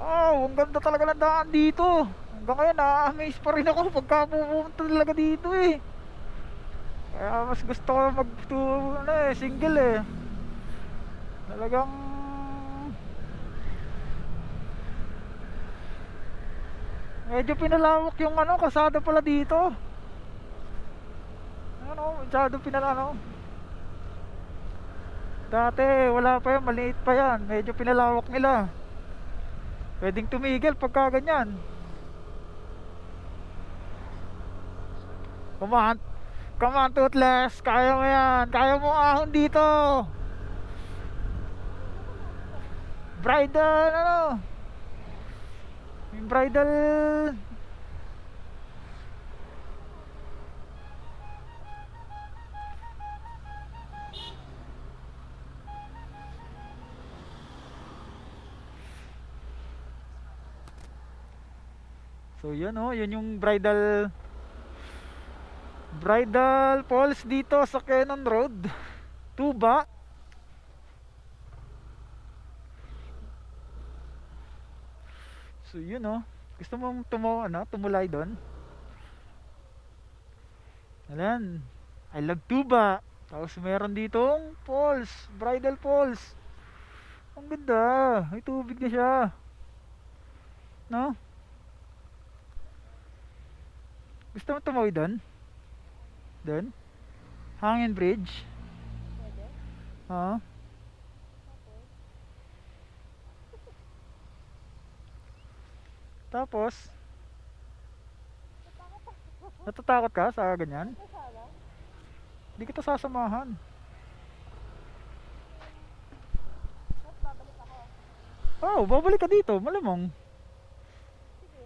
Oh, ang ganda talaga ng daan dito. Hanggang ngayon, na-amaze pa rin ako pagka pupunta talaga dito eh. Kaya mas gusto ko ano eh, single eh. Talagang medyo pinalawak yung ano, kalsada pala dito. Ano, masyado pinalano. Dati wala pa yan, maliit pa yan. Medyo pinalawak nila. Pwedeng tumigil pagka ganyan. Come on. Come on, Toothless. Kaya mo yan. Kaya mo ahon dito. Bridal, ano? Yung bridal. So yun oh, yun yung bridal falls dito sa Cannon Road, Tuba. So yun oh, gusto mong tumulay doon? Ayan, I love Tuba. Tapos meron ditong falls, bridal falls. Ang ganda, may tubig na siya, no? Gusto mo tumawid doon? Doon? Hangin Bridge? Pwede? Oo. Tapos, natatakot ka sa ganyan? Kasama? Hindi kita sasamahan. Mas babalik ako. Oh, babalik ka dito, malamang. Sige.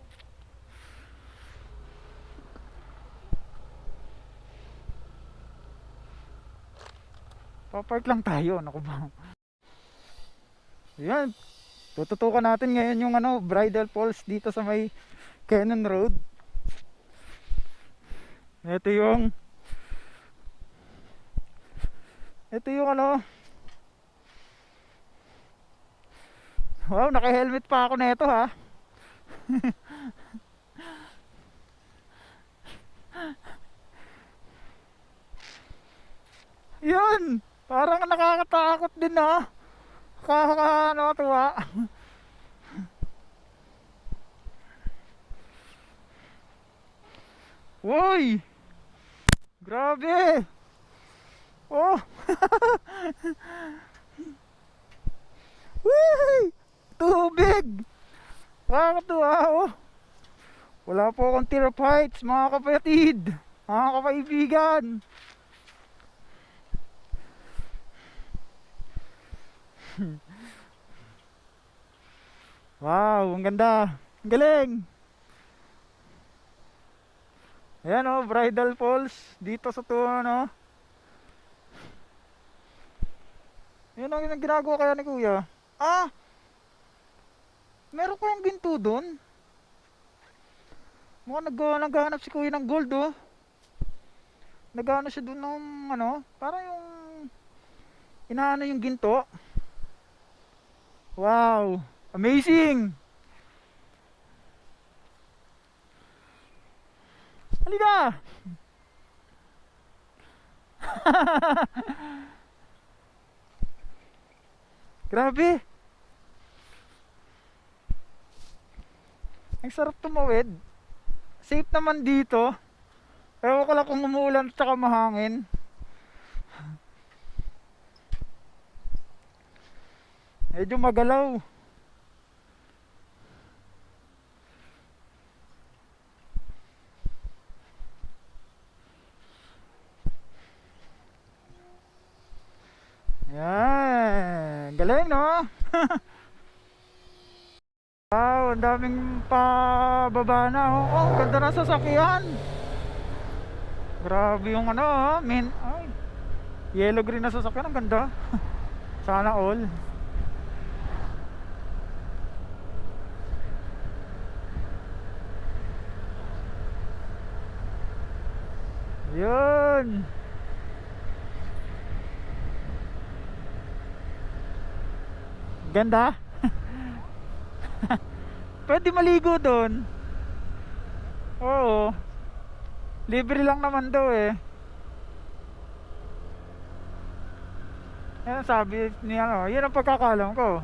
Papark lang tayo, naku ba? Ayan, tututukan natin ngayon yung ano, bridal falls dito sa may Cannon Road. Ito yung ano. Wow, naka-helmet pa ako nito ha. Yun, parang nakakatakot din ha. Ano, tuwa. Uy! Grabe! Oh! Uy! Tubig! Nakakatuwa oh! Wala po akong tear of heights mga kapatid, mga kapaibigan. Wow, ang ganda. Ang galing. Ayan oh, bridal falls dito sa ano. Yun ang ginagawa kaya ni kuya. Ah, meron kayang ginto doon. Mukhang naghahanap si kuya ng gold oh. Naghahanap siya doon ng ano, parang yung inaano yung ginto. Wow. Amazing! Halika! Grabe! Ang sarap tumawid. Safe naman dito. Ewan ko lang kung umuulan at saka mahangin. Medyo magalaw. Yan. Galing, no? Wow, ang daming pababa na. Oh, oh, ganda na sasakyan. Grabe yung ano, ay, yellow green na sasakyan. Ang ganda. Sana all. Yun. Ganda. Pwede maligo doon. Oo. Libre lang naman daw eh. Yan ang sabi ni ano, yun ang pagkakalam ko.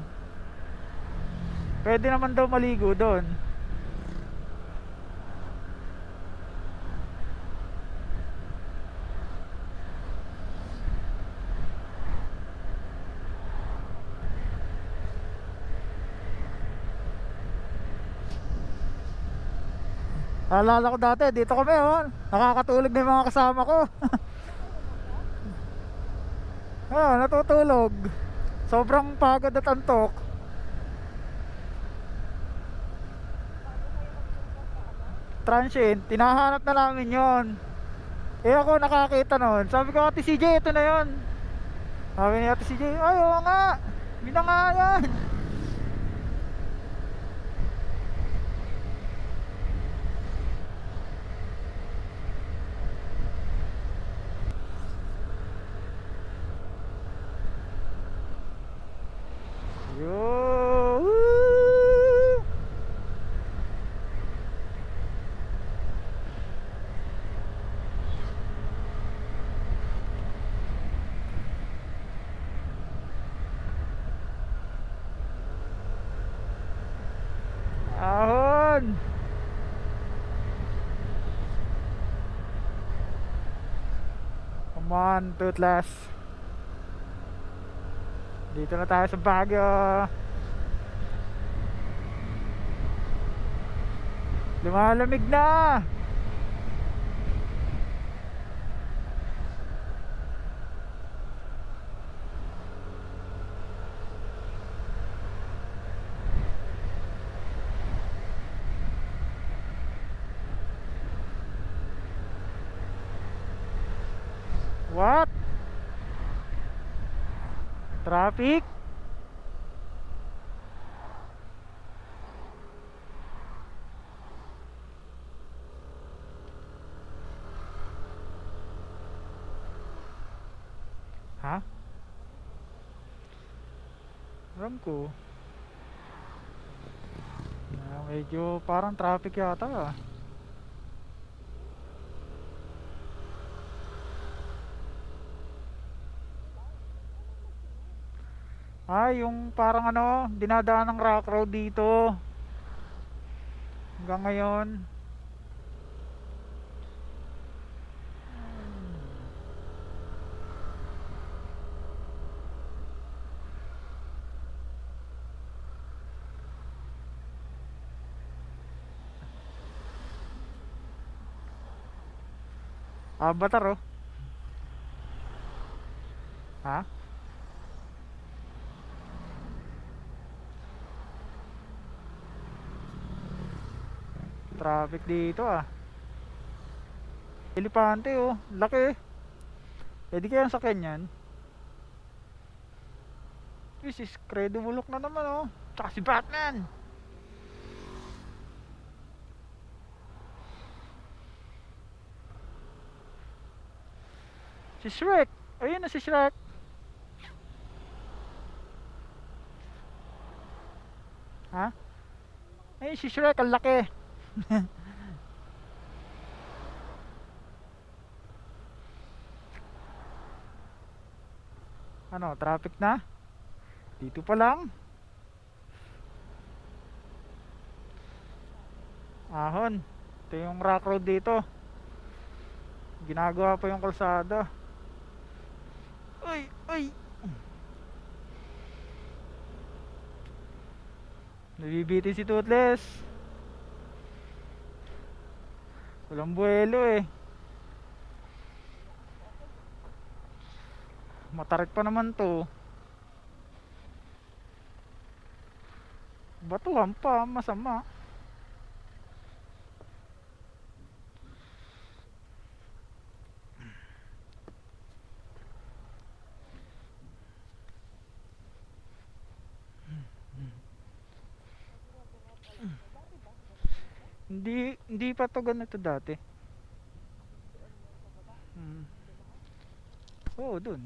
Pwede naman daw maligo doon. Alala ko dati, dito kami oh. Nakakatulog na yung mga kasama ko. Oh, natutulog. Sobrang pagod at antok. Transient, tinahanap na namin yon. Eh ako nakakita nun. Sabi ko, Ate CJ, ito na yon. Sabi ni Ate CJ, ay oo nga. Yun na nga yan. Yo. Woo! Ahon. Come on, Toothless. Dito na tayo sa Baguio. Lumalamig na. What? Traffic? Ha? Alam ko. Medyo parang traffic yata ah. Ay, yung parang ano, dinadaan ng rock road dito. Hanggang ngayon. Avatar oh. Ha? Traffic dito ah. Elepante oh, laki. Pwede kaya sa Kenyan. This is Credo Bulok na naman oh. Tsaka si Batman. Si Shrek. Ayun na si Shrek. Ha? Ay, si Shrek, ang laki. Ano, traffic na? Dito pa lang. Ahon. Ito yung rock road dito. Ginagawa pa yung kalsada. Uy, uy. Nabibiti si Toothless. Walang buwelo eh. Matarik pa naman to. Batuhan pa, masama. Hindi pa to ganito dati. Hmm. Oo, dun.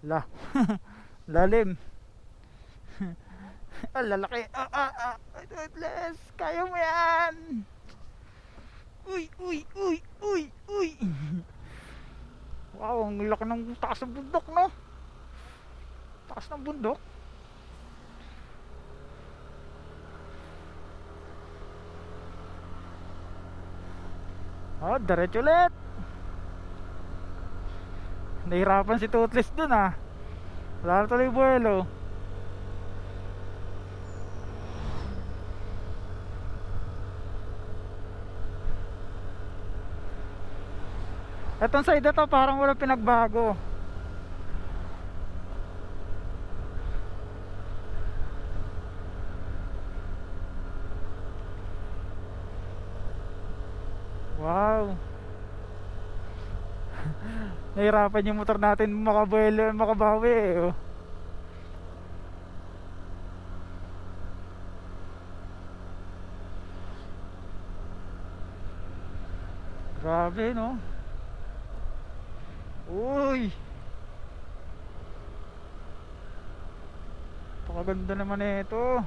La. Lalim. Ah, lalaki. Toothless. Kaya mo yan. Uy, uy, uy, uy, uy. Wow, ang laki ng taas ng bundok, no? Taas ng bundok. Oh, diretso ulit. Nahirapan si Toothless dun ah. Wala na tuloy buwelo. Etong side na to parang wala pinagbago. Wow. Nahirapan yung motor natin makabuelo, makabawi eh. Oh. Grabe no. Uy. Pakaganda naman ito.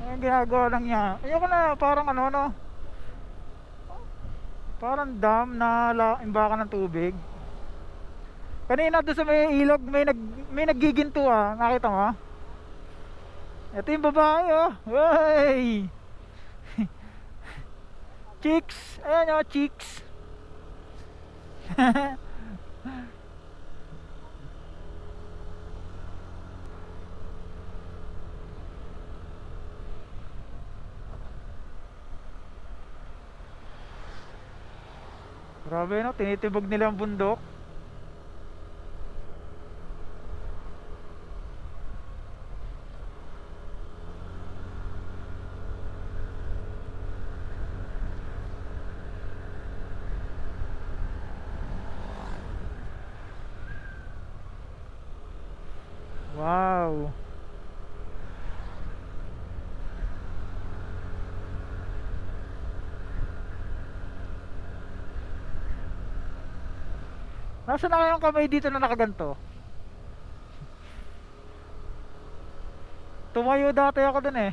Ano yung ginagawa lang niya? Ayoko na, parang ano no. Parang dam na imbakan ng tubig. Kanina doon sa may ilog may naggiginto ah. Nakita mo? Ito yung babae oh. Hey! Chicks. Ayan oh, chicks. Grabe no, tinitibag nila ang bundok. Wow. Nasaan na kayong kamay dito na nakaganto? Tumayo dati ako dun eh.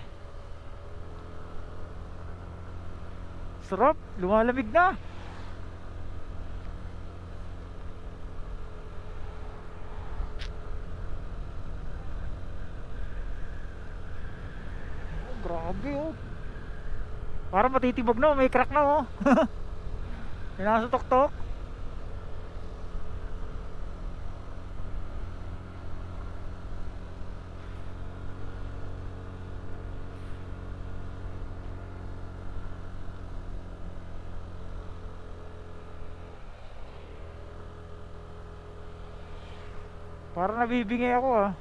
Sarap, lumalamig na. Oh, grabe oh. Parang matitibag na, may crack na oh. May nasa tok-tok. Parang nabibingay ako ah.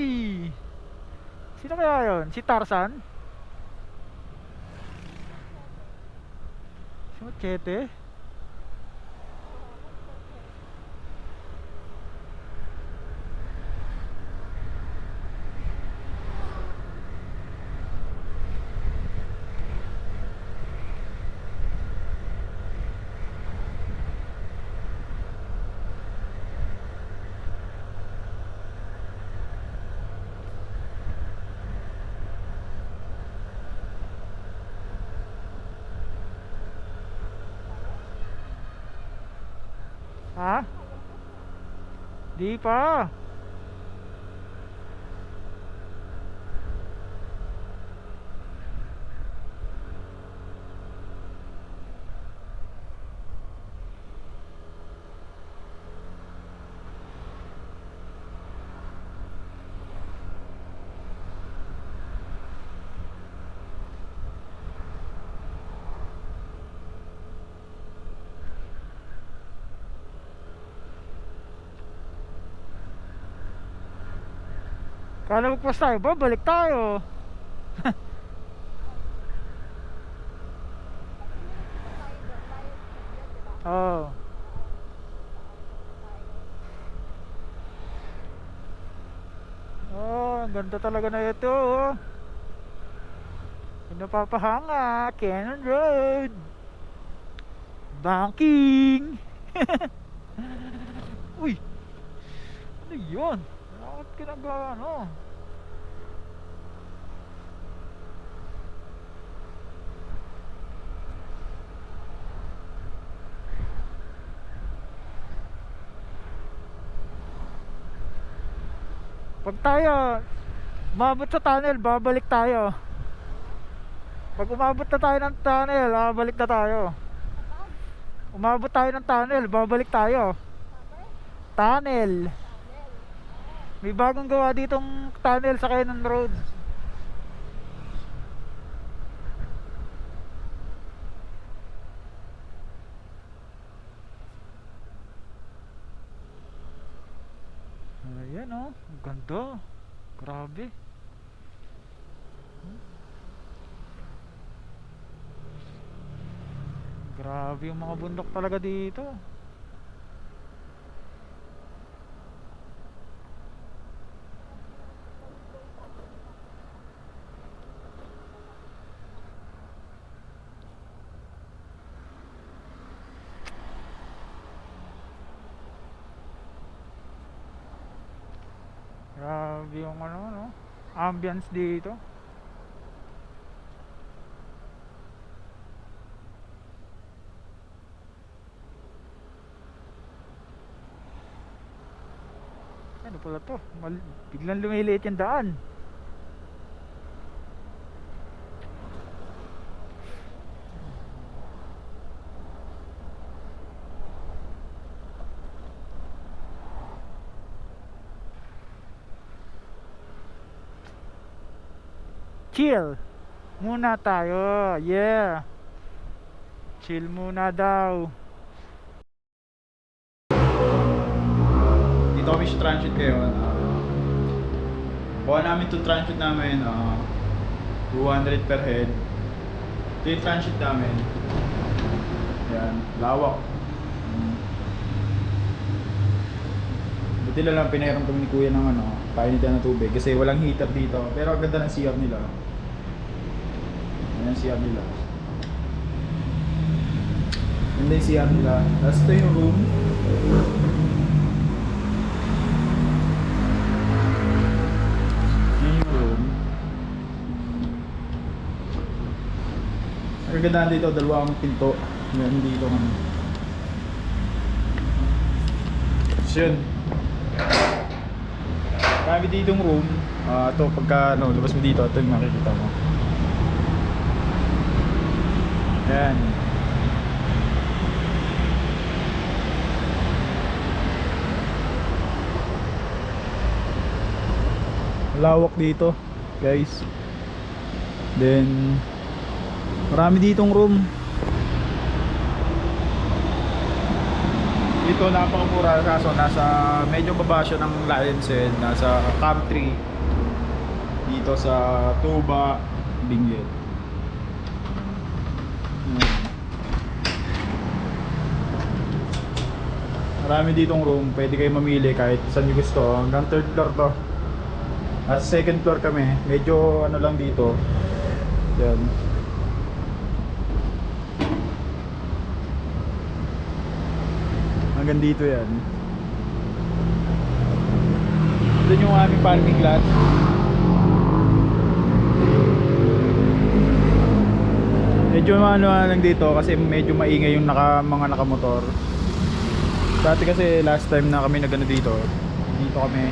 Eee. Sino kaya yun? Si Tarzan? Si Machete? Ha? Di pa. Kala magpas tayo, babalik tayo. Oh. Oh, ang ganda talaga na ito. Oh. Yung napapahanga, Cannon Road. Banking. Uy, ano yun? Bakit ginagawa ano? Pag tayo umabot sa tunnel, babalik tayo. Pag umabot na tayo ng tunnel, babalik na tayo. Umabot tayo ng tunnel, babalik tayo. Tunnel. May bagong gawa ditong tunnel sa Cannon Road. Ayan oh, ang ganda. Grabe. Grabe yung mga bundok talaga dito. Grabe yung ano no, ambience dito. Ano pala to? Biglang lumiliit yung daan. Chill muna tayo. Yeah. Chill muna daw. Dito kami sa transit ngayon. Buwan namin itong transit namin, 200 per head. Ito yung transit namin. Yan, lawak. Buti na lang pinahiram kami ni Kuya ng painitan ng tubig kasi walang heater dito. Pero ang ganda ng CR nila. Ayan ang CR nila. Ganda yung CR nila. Tapos ito yung room. Ang ganda dito, dalawang pinto. Meron dito kami. So yun. Marami ditong room. Ito pagka labas mo dito, ito yung makikita mo. Ayan. Lawak dito, guys. Then marami ditong room. Dito napakamura kaso nasa medyo baba siya ng Lions Head, nasa Camp 3 dito sa Tuba, Benguet. Marami ditong room, pwede kayo mamili kahit saan nyo gusto. Hanggang 3rd floor to. At 2nd floor kami, medyo ano lang dito. Yan. Hanggang dito yan. Doon yung aming parking lot. Medyo ano lang dito kasi medyo maingay yung mga nakamotor. Dati kasi last time na kami nagano dito. Dito kami.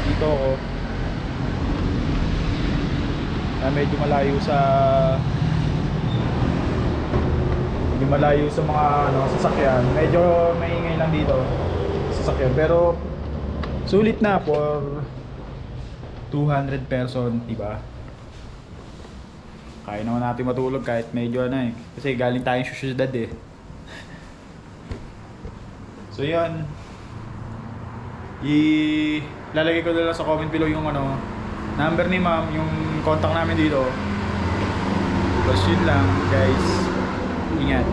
Dito ako. Medyo malayo sa mga ano, sasakyan. Medyo maingay lang dito sasakyan, pero sulit na for 200 person, diba? Kaya naman natin matulog kahit medyo ano eh. Kasi galing tayong syudad eh. So yun. Lalagay ko na lang sa comment below yung ano, number ni ma'am, yung contact namin dito. Tapos yun lang guys. Ingat.